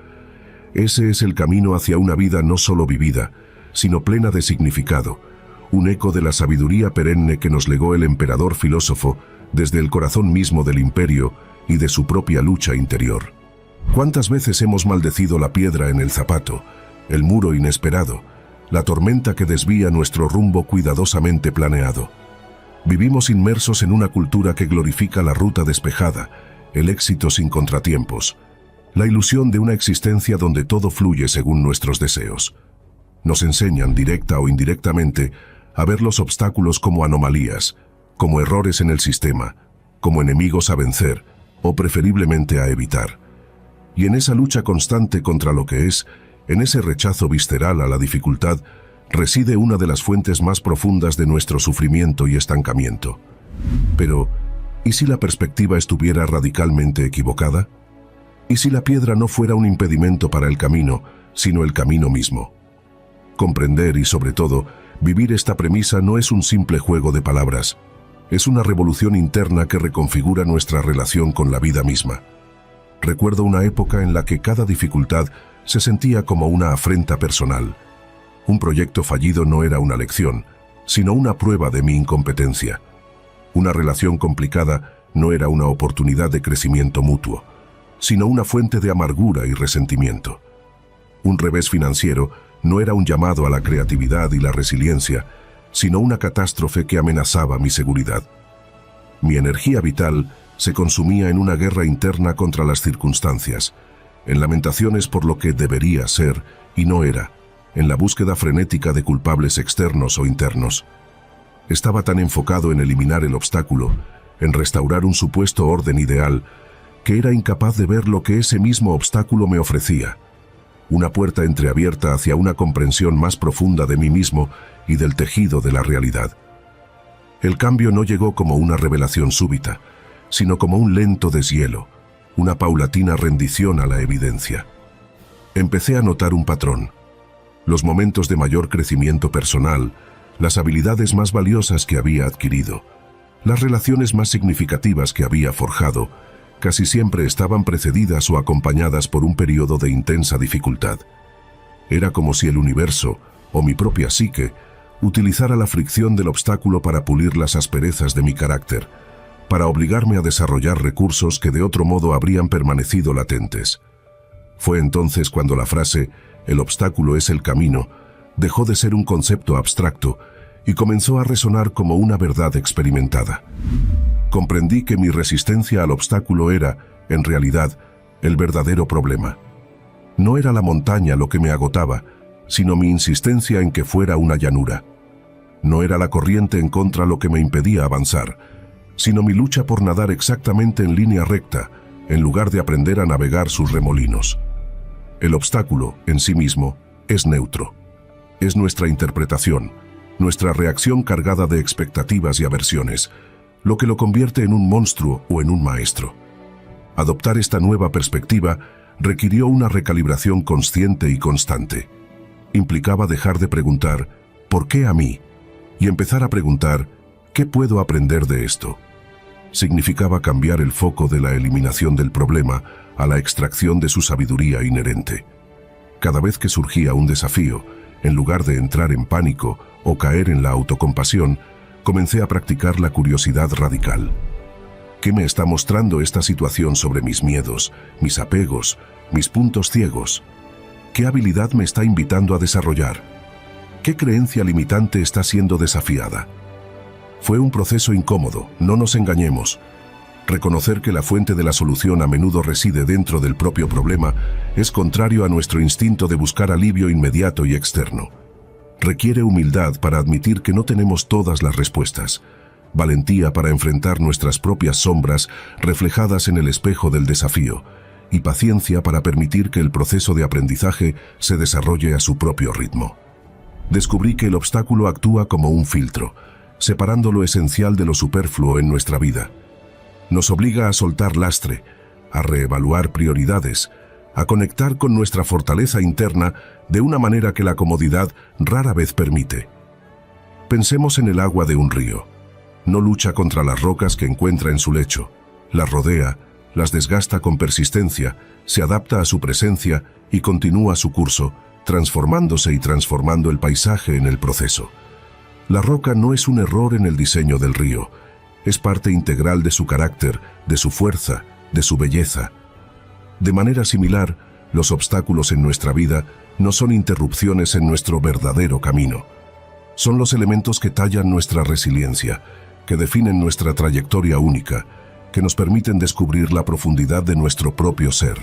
Ese es el camino hacia una vida no solo vivida, sino plena de significado, un eco de la sabiduría perenne que nos legó el emperador filósofo desde el corazón mismo del imperio y de su propia lucha interior. ¿Cuántas veces hemos maldecido la piedra en el zapato, el muro inesperado, la tormenta que desvía nuestro rumbo cuidadosamente planeado? Vivimos inmersos en una cultura que glorifica la ruta despejada, el éxito sin contratiempos, la ilusión de una existencia donde todo fluye según nuestros deseos. Nos enseñan, directa o indirectamente, a ver los obstáculos como anomalías, como errores en el sistema, como enemigos a vencer o preferiblemente a evitar. Y en esa lucha constante contra lo que es, en ese rechazo visceral a la dificultad, reside una de las fuentes más profundas de nuestro sufrimiento y estancamiento. Pero, ¿y si la perspectiva estuviera radicalmente equivocada? ¿Y si la piedra no fuera un impedimento para el camino, sino el camino mismo? Comprender y, sobre todo, vivir esta premisa no es un simple juego de palabras. Es una revolución interna que reconfigura nuestra relación con la vida misma. Recuerdo una época en la que cada dificultad se sentía como una afrenta personal. Un proyecto fallido no era una lección, sino una prueba de mi incompetencia. Una relación complicada no era una oportunidad de crecimiento mutuo, sino una fuente de amargura y resentimiento. Un revés financiero no era un llamado a la creatividad y la resiliencia, sino una catástrofe que amenazaba mi seguridad. Mi energía vital se consumía en una guerra interna contra las circunstancias, en lamentaciones por lo que debería ser y no era, en la búsqueda frenética de culpables externos o internos. Estaba tan enfocado en eliminar el obstáculo, en restaurar un supuesto orden ideal, que era incapaz de ver lo que ese mismo obstáculo me ofrecía. Una puerta entreabierta hacia una comprensión más profunda de mí mismo y del tejido de la realidad. El cambio no llegó como una revelación súbita, sino como un lento deshielo, una paulatina rendición a la evidencia. Empecé a notar un patrón. Los momentos de mayor crecimiento personal, las habilidades más valiosas que había adquirido, las relaciones más significativas que había forjado, casi siempre estaban precedidas o acompañadas por un periodo de intensa dificultad. Era como si el universo, o mi propia psique, utilizara la fricción del obstáculo para pulir las asperezas de mi carácter, para obligarme a desarrollar recursos que de otro modo habrían permanecido latentes. Fue entonces cuando la frase «el obstáculo es el camino» dejó de ser un concepto abstracto y comenzó a resonar como una verdad experimentada. Comprendí que mi resistencia al obstáculo era, en realidad, el verdadero problema. No era la montaña lo que me agotaba, sino mi insistencia en que fuera una llanura. No era la corriente en contra lo que me impedía avanzar, sino mi lucha por nadar exactamente en línea recta, en lugar de aprender a navegar sus remolinos. El obstáculo, en sí mismo, es neutro. Es nuestra interpretación, nuestra reacción cargada de expectativas y aversiones, lo que lo convierte en un monstruo o en un maestro. Adoptar esta nueva perspectiva requirió una recalibración consciente y constante. Implicaba dejar de preguntar ¿por qué a mí? Y empezar a preguntar ¿qué puedo aprender de esto? Significaba cambiar el foco de la eliminación del problema a la extracción de su sabiduría inherente. Cada vez que surgía un desafío, en lugar de entrar en pánico o caer en la autocompasión, comencé a practicar la curiosidad radical. ¿Qué me está mostrando esta situación sobre mis miedos, mis apegos, mis puntos ciegos? ¿Qué habilidad me está invitando a desarrollar? ¿Qué creencia limitante está siendo desafiada? Fue un proceso incómodo, no nos engañemos. Reconocer que la fuente de la solución a menudo reside dentro del propio problema es contrario a nuestro instinto de buscar alivio inmediato y externo. Requiere humildad para admitir que no tenemos todas las respuestas, valentía para enfrentar nuestras propias sombras reflejadas en el espejo del desafío, y paciencia para permitir que el proceso de aprendizaje se desarrolle a su propio ritmo. Descubrí que el obstáculo actúa como un filtro, separando lo esencial de lo superfluo en nuestra vida. Nos obliga a soltar lastre, a reevaluar prioridades, a conectar con nuestra fortaleza interna de una manera que la comodidad rara vez permite. Pensemos en el agua de un río. No lucha contra las rocas que encuentra en su lecho, las rodea, las desgasta con persistencia, se adapta a su presencia y continúa su curso, transformándose y transformando el paisaje en el proceso. La roca no es un error en el diseño del río, es parte integral de su carácter, de su fuerza, de su belleza. De manera similar, los obstáculos en nuestra vida no son interrupciones en nuestro verdadero camino. Son los elementos que tallan nuestra resiliencia, que definen nuestra trayectoria única, que nos permiten descubrir la profundidad de nuestro propio ser.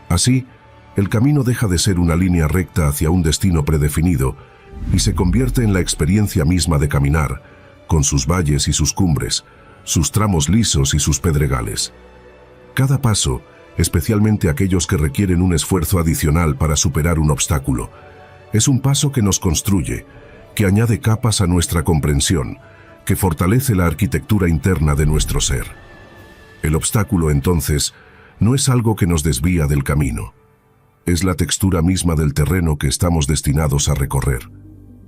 Así, el camino deja de ser una línea recta hacia un destino predefinido y se convierte en la experiencia misma de caminar, con sus valles y sus cumbres, sus tramos lisos y sus pedregales. Cada paso, especialmente aquellos que requieren un esfuerzo adicional para superar un obstáculo, es un paso que nos construye, que añade capas a nuestra comprensión, que fortalece la arquitectura interna de nuestro ser. El obstáculo, entonces, no es algo que nos desvía del camino. Es la textura misma del terreno que estamos destinados a recorrer.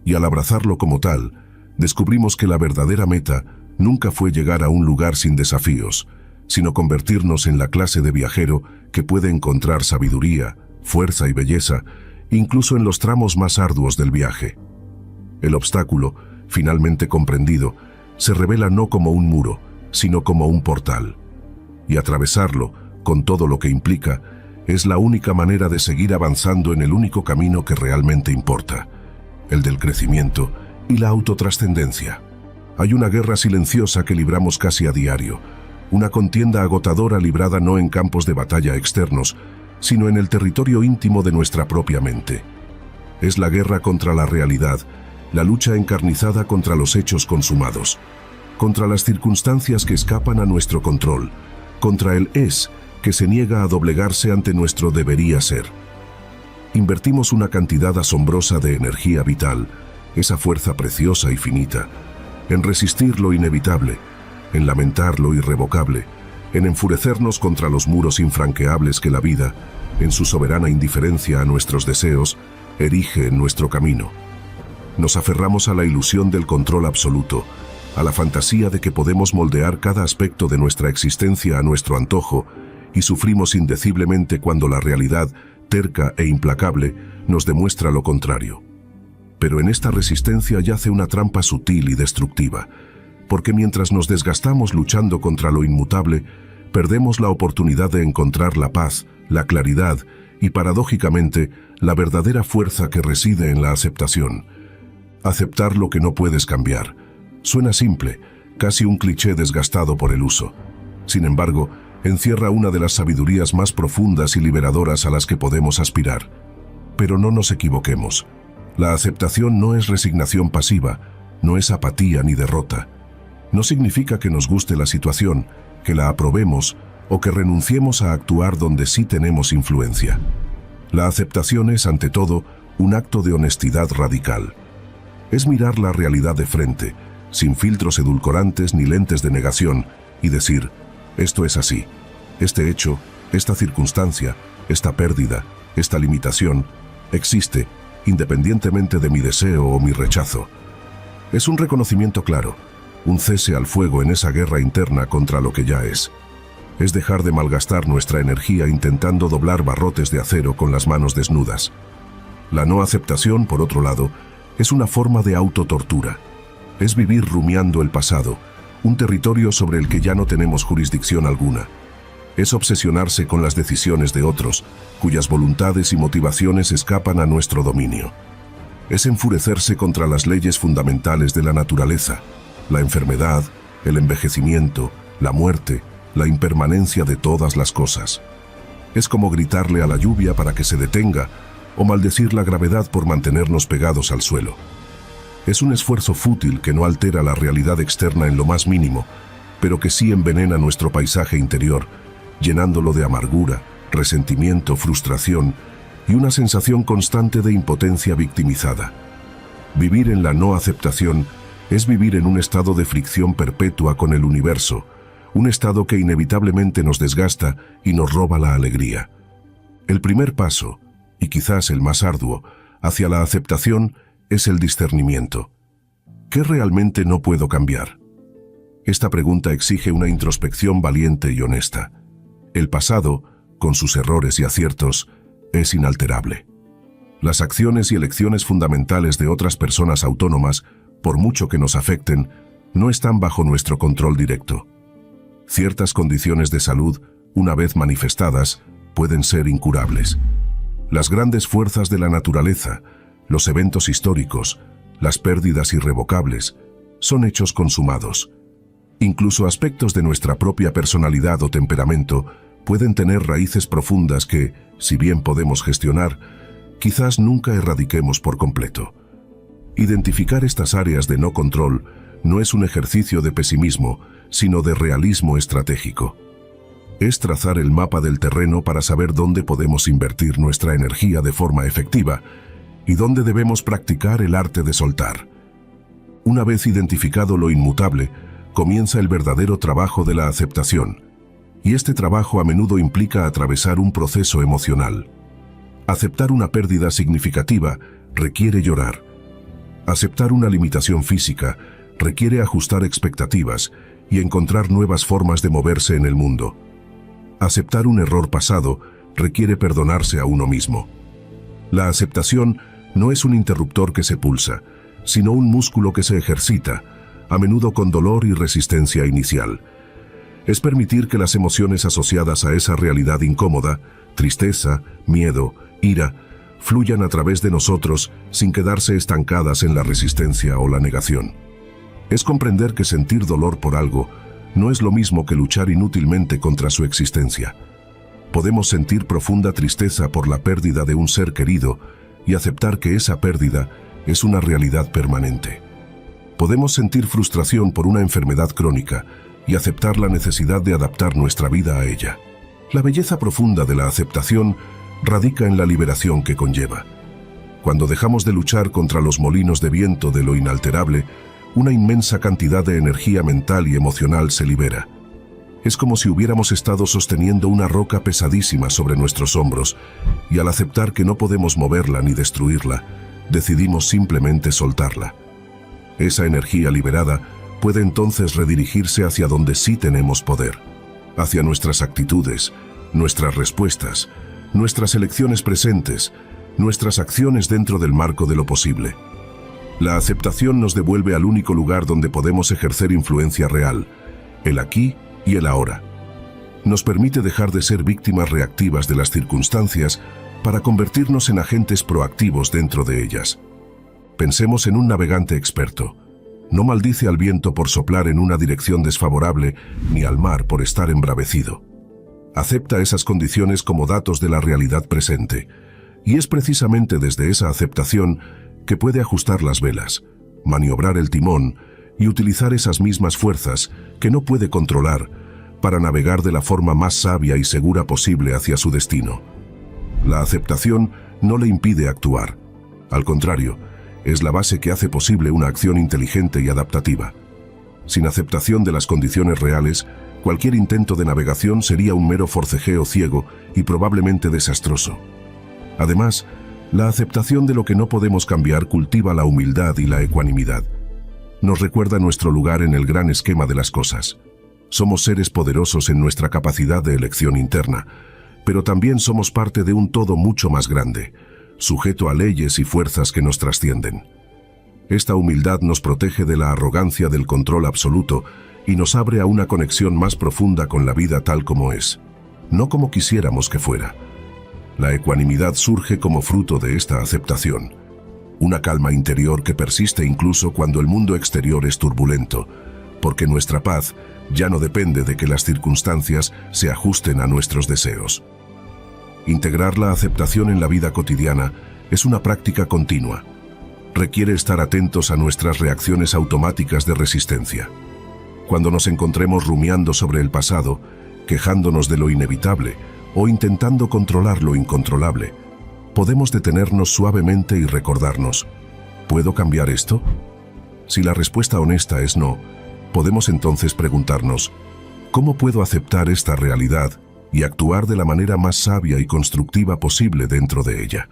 Y al abrazarlo como tal, descubrimos que la verdadera meta nunca fue llegar a un lugar sin desafíos, sino convertirnos en la clase de viajero que puede encontrar sabiduría, fuerza y belleza, incluso en los tramos más arduos del viaje. El obstáculo, finalmente comprendido, se revela no como un muro, sino como un portal. Y atravesarlo, con todo lo que implica, es la única manera de seguir avanzando en el único camino que realmente importa, el del crecimiento y la autotrascendencia. Hay una guerra silenciosa que libramos casi a diario, una contienda agotadora librada no en campos de batalla externos, sino en el territorio íntimo de nuestra propia mente. Es la guerra contra la realidad, la lucha encarnizada contra los hechos consumados, contra las circunstancias que escapan a nuestro control, contra el es que se niega a doblegarse ante nuestro debería ser. Invertimos una cantidad asombrosa de energía vital, esa fuerza preciosa y finita, en resistir lo inevitable, en lamentar lo irrevocable, en enfurecernos contra los muros infranqueables que la vida, en su soberana indiferencia a nuestros deseos, erige en nuestro camino. Nos aferramos a la ilusión del control absoluto, a la fantasía de que podemos moldear cada aspecto de nuestra existencia a nuestro antojo, y sufrimos indeciblemente cuando la realidad, terca e implacable, nos demuestra lo contrario. Pero en esta resistencia yace una trampa sutil y destructiva, porque mientras nos desgastamos luchando contra lo inmutable, perdemos la oportunidad de encontrar la paz, la claridad y, paradójicamente, la verdadera fuerza que reside en la aceptación. Aceptar lo que no puedes cambiar. Suena simple, casi un cliché desgastado por el uso. Sin embargo, encierra una de las sabidurías más profundas y liberadoras a las que podemos aspirar. Pero no nos equivoquemos. La aceptación no es resignación pasiva, no es apatía ni derrota. No significa que nos guste la situación, que la aprobemos o que renunciemos a actuar donde sí tenemos influencia. La aceptación es, ante todo, un acto de honestidad radical. Es mirar la realidad de frente, sin filtros edulcorantes ni lentes de negación, y decir: esto es así, este hecho, esta circunstancia, esta pérdida, esta limitación, existe, independientemente de mi deseo o mi rechazo. Es un reconocimiento claro, un cese al fuego en esa guerra interna contra lo que ya es. Es dejar de malgastar nuestra energía intentando doblar barrotes de acero con las manos desnudas. La no aceptación, por otro lado, es una forma de autotortura. Es vivir rumiando el pasado, un territorio sobre el que ya no tenemos jurisdicción alguna. Es obsesionarse con las decisiones de otros, cuyas voluntades y motivaciones escapan a nuestro dominio. Es enfurecerse contra las leyes fundamentales de la naturaleza, la enfermedad, el envejecimiento, la muerte, la impermanencia de todas las cosas. Es como gritarle a la lluvia para que se detenga o maldecir la gravedad por mantenernos pegados al suelo. Es un esfuerzo fútil que no altera la realidad externa en lo más mínimo, pero que sí envenena nuestro paisaje interior, llenándolo de amargura, resentimiento, frustración y una sensación constante de impotencia victimizada. Vivir en la no aceptación es vivir en un estado de fricción perpetua con el universo, un estado que inevitablemente nos desgasta y nos roba la alegría. El primer paso, y quizás el más arduo, hacia la aceptación es el discernimiento. ¿Qué realmente no puedo cambiar? Esta pregunta exige una introspección valiente y honesta. El pasado, con sus errores y aciertos, es inalterable. Las acciones y elecciones fundamentales de otras personas autónomas, por mucho que nos afecten, no están bajo nuestro control directo. Ciertas condiciones de salud, una vez manifestadas, pueden ser incurables. Las grandes fuerzas de la naturaleza, los eventos históricos, las pérdidas irrevocables, son hechos consumados. Incluso aspectos de nuestra propia personalidad o temperamento pueden tener raíces profundas que, si bien podemos gestionar, quizás nunca erradiquemos por completo. Identificar estas áreas de no control no es un ejercicio de pesimismo, sino de realismo estratégico. Es trazar el mapa del terreno para saber dónde podemos invertir nuestra energía de forma efectiva y dónde debemos practicar el arte de soltar. Una vez identificado lo inmutable, comienza el verdadero trabajo de la aceptación, y este trabajo a menudo implica atravesar un proceso emocional. Aceptar una pérdida significativa requiere llorar. Aceptar una limitación física requiere ajustar expectativas y encontrar nuevas formas de moverse en el mundo. Aceptar un error pasado requiere perdonarse a uno mismo. La aceptación no es un interruptor que se pulsa, sino un músculo que se ejercita, a menudo con dolor y resistencia inicial. Es permitir que las emociones asociadas a esa realidad incómoda, tristeza, miedo, ira, fluyan a través de nosotros sin quedarse estancadas en la resistencia o la negación. Es comprender que sentir dolor por algo no es lo mismo que luchar inútilmente contra su existencia. Podemos sentir profunda tristeza por la pérdida de un ser querido y aceptar que esa pérdida es una realidad permanente. Podemos sentir frustración por una enfermedad crónica y aceptar la necesidad de adaptar nuestra vida a ella. La belleza profunda de la aceptación radica en la liberación que conlleva. Cuando dejamos de luchar contra los molinos de viento de lo inalterable, una inmensa cantidad de energía mental y emocional se libera. Es como si hubiéramos estado sosteniendo una roca pesadísima sobre nuestros hombros, y al aceptar que no podemos moverla ni destruirla, decidimos simplemente soltarla. Esa energía liberada puede entonces redirigirse hacia donde sí tenemos poder, hacia nuestras actitudes, nuestras respuestas, nuestras elecciones presentes, nuestras acciones dentro del marco de lo posible. La aceptación nos devuelve al único lugar donde podemos ejercer influencia real, el aquí y el ahora. Nos permite dejar de ser víctimas reactivas de las circunstancias para convertirnos en agentes proactivos dentro de ellas. Pensemos en un navegante experto. No maldice al viento por soplar en una dirección desfavorable, ni al mar por estar embravecido. Acepta esas condiciones como datos de la realidad presente, y es precisamente desde esa aceptación que puede ajustar las velas, maniobrar el timón y utilizar esas mismas fuerzas que no puede controlar para navegar de la forma más sabia y segura posible hacia su destino. La aceptación no le impide actuar. Al contrario, es la base que hace posible una acción inteligente y adaptativa. Sin aceptación de las condiciones reales, cualquier intento de navegación sería un mero forcejeo ciego y probablemente desastroso. Además, la aceptación de lo que no podemos cambiar cultiva la humildad y la ecuanimidad. Nos recuerda nuestro lugar en el gran esquema de las cosas. Somos seres poderosos en nuestra capacidad de elección interna, pero también somos parte de un todo mucho más grande, sujeto a leyes y fuerzas que nos trascienden. Esta humildad nos protege de la arrogancia del control absoluto y nos abre a una conexión más profunda con la vida tal como es, no como quisiéramos que fuera. La ecuanimidad surge como fruto de esta aceptación, una calma interior que persiste incluso cuando el mundo exterior es turbulento, porque nuestra paz ya no depende de que las circunstancias se ajusten a nuestros deseos. Integrar la aceptación en la vida cotidiana es una práctica continua. Requiere estar atentos a nuestras reacciones automáticas de resistencia. Cuando nos encontremos rumiando sobre el pasado, quejándonos de lo inevitable o intentando controlar lo incontrolable, podemos detenernos suavemente y recordarnos: ¿puedo cambiar esto? Si la respuesta honesta es no, podemos entonces preguntarnos: ¿cómo puedo aceptar esta realidad y actuar de la manera más sabia y constructiva posible dentro de ella?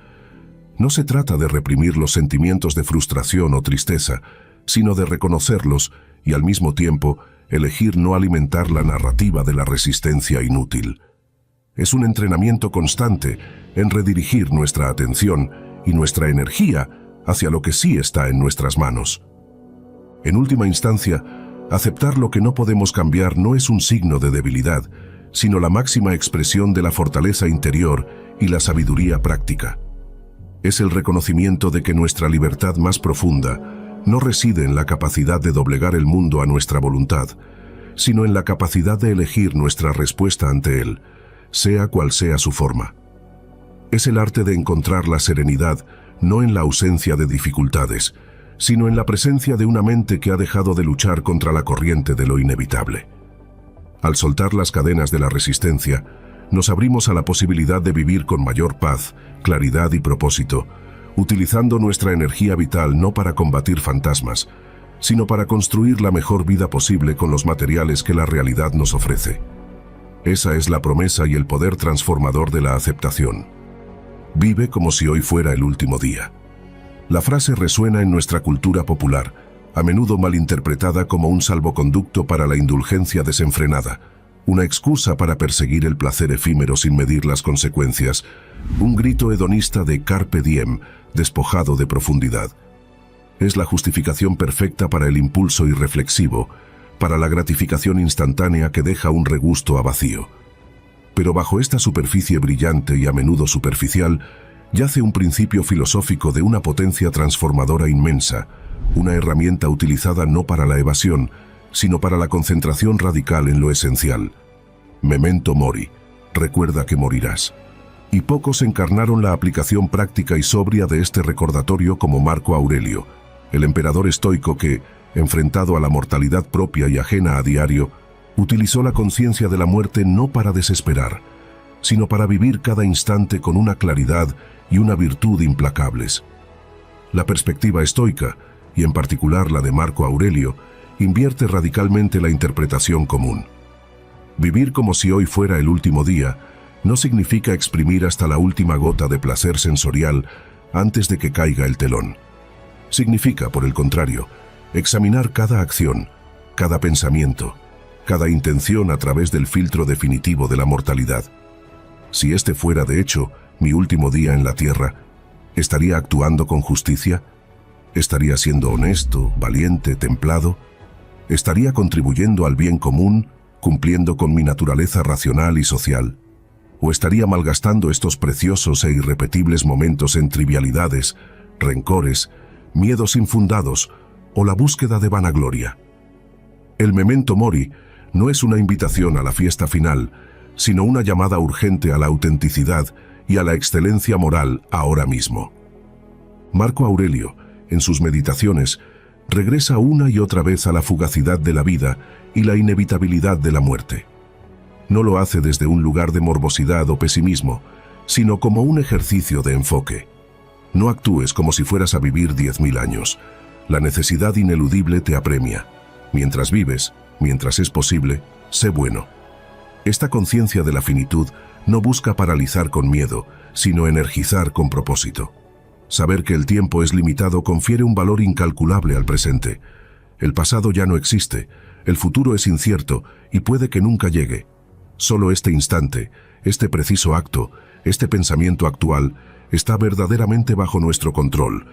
No se trata de reprimir los sentimientos de frustración o tristeza, sino de reconocerlos y al mismo tiempo elegir no alimentar la narrativa de la resistencia inútil. Es un entrenamiento constante en redirigir nuestra atención y nuestra energía hacia lo que sí está en nuestras manos. En última instancia, aceptar lo que no podemos cambiar no es un signo de debilidad, sino la máxima expresión de la fortaleza interior y la sabiduría práctica. Es el reconocimiento de que nuestra libertad más profunda no reside en la capacidad de doblegar el mundo a nuestra voluntad, sino en la capacidad de elegir nuestra respuesta ante él, sea cual sea su forma. Es el arte de encontrar la serenidad no en la ausencia de dificultades, sino en la presencia de una mente que ha dejado de luchar contra la corriente de lo inevitable. Al soltar las cadenas de la resistencia, nos abrimos a la posibilidad de vivir con mayor paz, claridad y propósito, utilizando nuestra energía vital no para combatir fantasmas, sino para construir la mejor vida posible con los materiales que la realidad nos ofrece. Esa es la promesa y el poder transformador de la aceptación. Vive como si hoy fuera el último día. La frase resuena en nuestra cultura popular, a menudo malinterpretada como un salvoconducto para la indulgencia desenfrenada, una excusa para perseguir el placer efímero sin medir las consecuencias, un grito hedonista de carpe diem, despojado de profundidad. Es la justificación perfecta para el impulso irreflexivo, para la gratificación instantánea que deja un regusto a vacío. Pero bajo esta superficie brillante y a menudo superficial, yace un principio filosófico de una potencia transformadora inmensa, una herramienta utilizada no para la evasión, sino para la concentración radical en lo esencial. Memento mori, recuerda que morirás. Y pocos encarnaron la aplicación práctica y sobria de este recordatorio como Marco Aurelio, el emperador estoico que, enfrentado a la mortalidad propia y ajena a diario, utilizó la conciencia de la muerte no para desesperar, sino para vivir cada instante con una claridad y una virtud implacables. La perspectiva estoica, y en particular la de Marco Aurelio, invierte radicalmente la interpretación común. Vivir como si hoy fuera el último día no significa exprimir hasta la última gota de placer sensorial antes de que caiga el telón. Significa, por el contrario, examinar cada acción, cada pensamiento, cada intención a través del filtro definitivo de la mortalidad. Si este fuera, de hecho, mi último día en la tierra, ¿estaría actuando con justicia? ¿Estaría siendo honesto, valiente, templado? ¿Estaría contribuyendo al bien común, cumpliendo con mi naturaleza racional y social? ¿O estaría malgastando estos preciosos e irrepetibles momentos en trivialidades, rencores, miedos infundados o la búsqueda de vanagloria? El memento mori no es una invitación a la fiesta final, sino una llamada urgente a la autenticidad y a la excelencia moral ahora mismo. Marco Aurelio, en sus meditaciones, regresa una y otra vez a la fugacidad de la vida y la inevitabilidad de la muerte. No lo hace desde un lugar de morbosidad o pesimismo, sino como un ejercicio de enfoque. No actúes como si fueras a vivir 10.000 años. La necesidad ineludible te apremia. Mientras vives, mientras es posible, sé bueno. Esta conciencia de la finitud no busca paralizar con miedo, sino energizar con propósito. Saber que el tiempo es limitado confiere un valor incalculable al presente. El pasado ya no existe, el futuro es incierto y puede que nunca llegue. Solo este instante, este preciso acto, este pensamiento actual, está verdaderamente bajo nuestro control,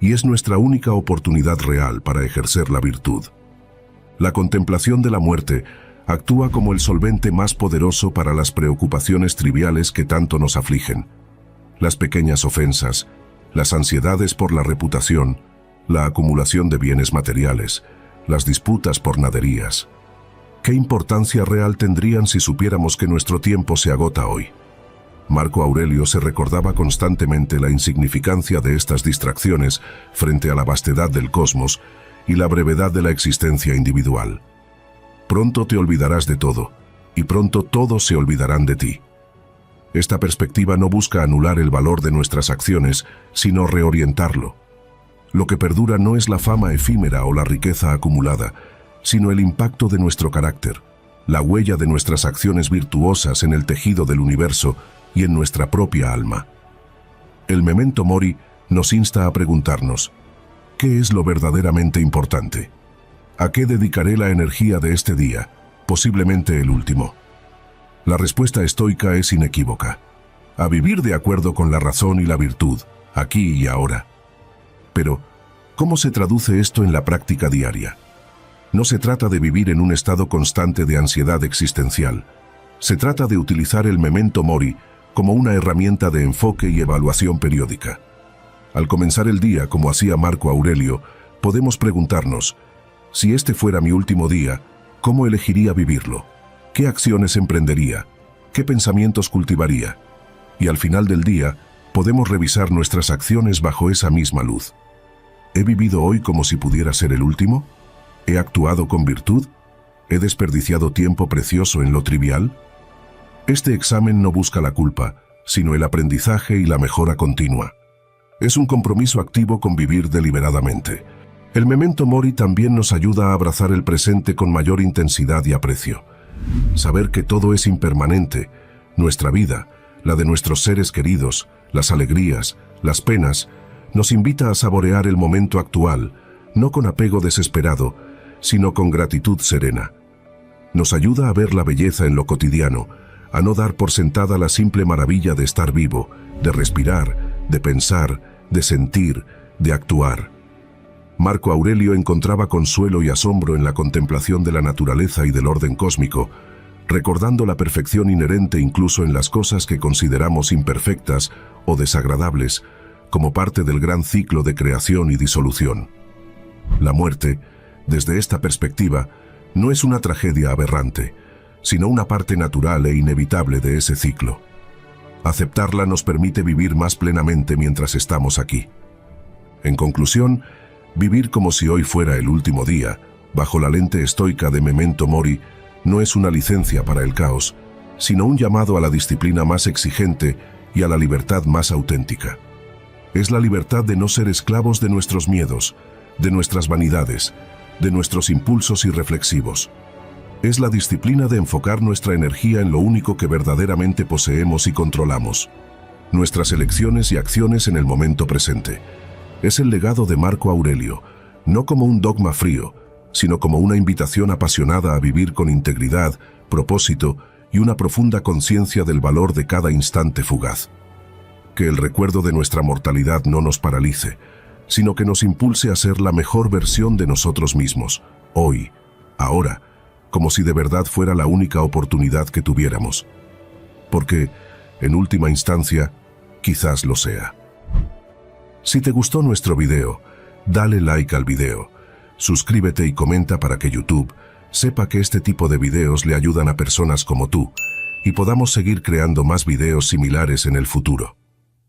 y es nuestra única oportunidad real para ejercer la virtud. La contemplación de la muerte actúa como el solvente más poderoso para las preocupaciones triviales que tanto nos afligen. Las pequeñas ofensas, las ansiedades por la reputación, la acumulación de bienes materiales, las disputas por naderías. ¿Qué importancia real tendrían si supiéramos que nuestro tiempo se agota hoy? Marco Aurelio se recordaba constantemente la insignificancia de estas distracciones frente a la vastedad del cosmos y la brevedad de la existencia individual. Pronto te olvidarás de todo, y pronto todos se olvidarán de ti. Esta perspectiva no busca anular el valor de nuestras acciones, sino reorientarlo. Lo que perdura no es la fama efímera o la riqueza acumulada, sino el impacto de nuestro carácter, la huella de nuestras acciones virtuosas en el tejido del universo y en nuestra propia alma. El Memento Mori nos insta a preguntarnos, ¿qué es lo verdaderamente importante? ¿A qué dedicaré la energía de este día, posiblemente el último? La respuesta estoica es inequívoca: a vivir de acuerdo con la razón y la virtud, aquí y ahora. Pero, ¿cómo se traduce esto en la práctica diaria? No se trata de vivir en un estado constante de ansiedad existencial. Se trata de utilizar el Memento Mori como una herramienta de enfoque y evaluación periódica. Al comenzar el día, como hacía Marco Aurelio, podemos preguntarnos, si este fuera mi último día, ¿cómo elegiría vivirlo? ¿Qué acciones emprendería? ¿Qué pensamientos cultivaría? Y al final del día, podemos revisar nuestras acciones bajo esa misma luz. ¿He vivido hoy como si pudiera ser el último? ¿He actuado con virtud? ¿He desperdiciado tiempo precioso en lo trivial? Este examen no busca la culpa, sino el aprendizaje y la mejora continua. Es un compromiso activo con vivir deliberadamente. El Memento Mori también nos ayuda a abrazar el presente con mayor intensidad y aprecio. Saber que todo es impermanente, nuestra vida, la de nuestros seres queridos, las alegrías, las penas, nos invita a saborear el momento actual, no con apego desesperado, sino con gratitud serena. Nos ayuda a ver la belleza en lo cotidiano, a no dar por sentada la simple maravilla de estar vivo, de respirar, de pensar, de sentir, de actuar. Marco Aurelio encontraba consuelo y asombro en la contemplación de la naturaleza y del orden cósmico, recordando la perfección inherente incluso en las cosas que consideramos imperfectas o desagradables, como parte del gran ciclo de creación y disolución. La muerte, desde esta perspectiva, no es una tragedia aberrante, sino una parte natural e inevitable de ese ciclo. Aceptarla nos permite vivir más plenamente mientras estamos aquí. En conclusión, vivir como si hoy fuera el último día, bajo la lente estoica de Memento Mori, no es una licencia para el caos, sino un llamado a la disciplina más exigente y a la libertad más auténtica. Es la libertad de no ser esclavos de nuestros miedos, de nuestras vanidades, de nuestros impulsos irreflexivos. Es la disciplina de enfocar nuestra energía en lo único que verdaderamente poseemos y controlamos, nuestras elecciones y acciones en el momento presente. Es el legado de Marco Aurelio, no como un dogma frío, sino como una invitación apasionada a vivir con integridad, propósito y una profunda conciencia del valor de cada instante fugaz. Que el recuerdo de nuestra mortalidad no nos paralice, sino que nos impulse a ser la mejor versión de nosotros mismos, hoy, ahora, como si de verdad fuera la única oportunidad que tuviéramos. Porque, en última instancia, quizás lo sea. Si te gustó nuestro video, dale like al video, suscríbete y comenta para que YouTube sepa que este tipo de videos le ayudan a personas como tú y podamos seguir creando más videos similares en el futuro.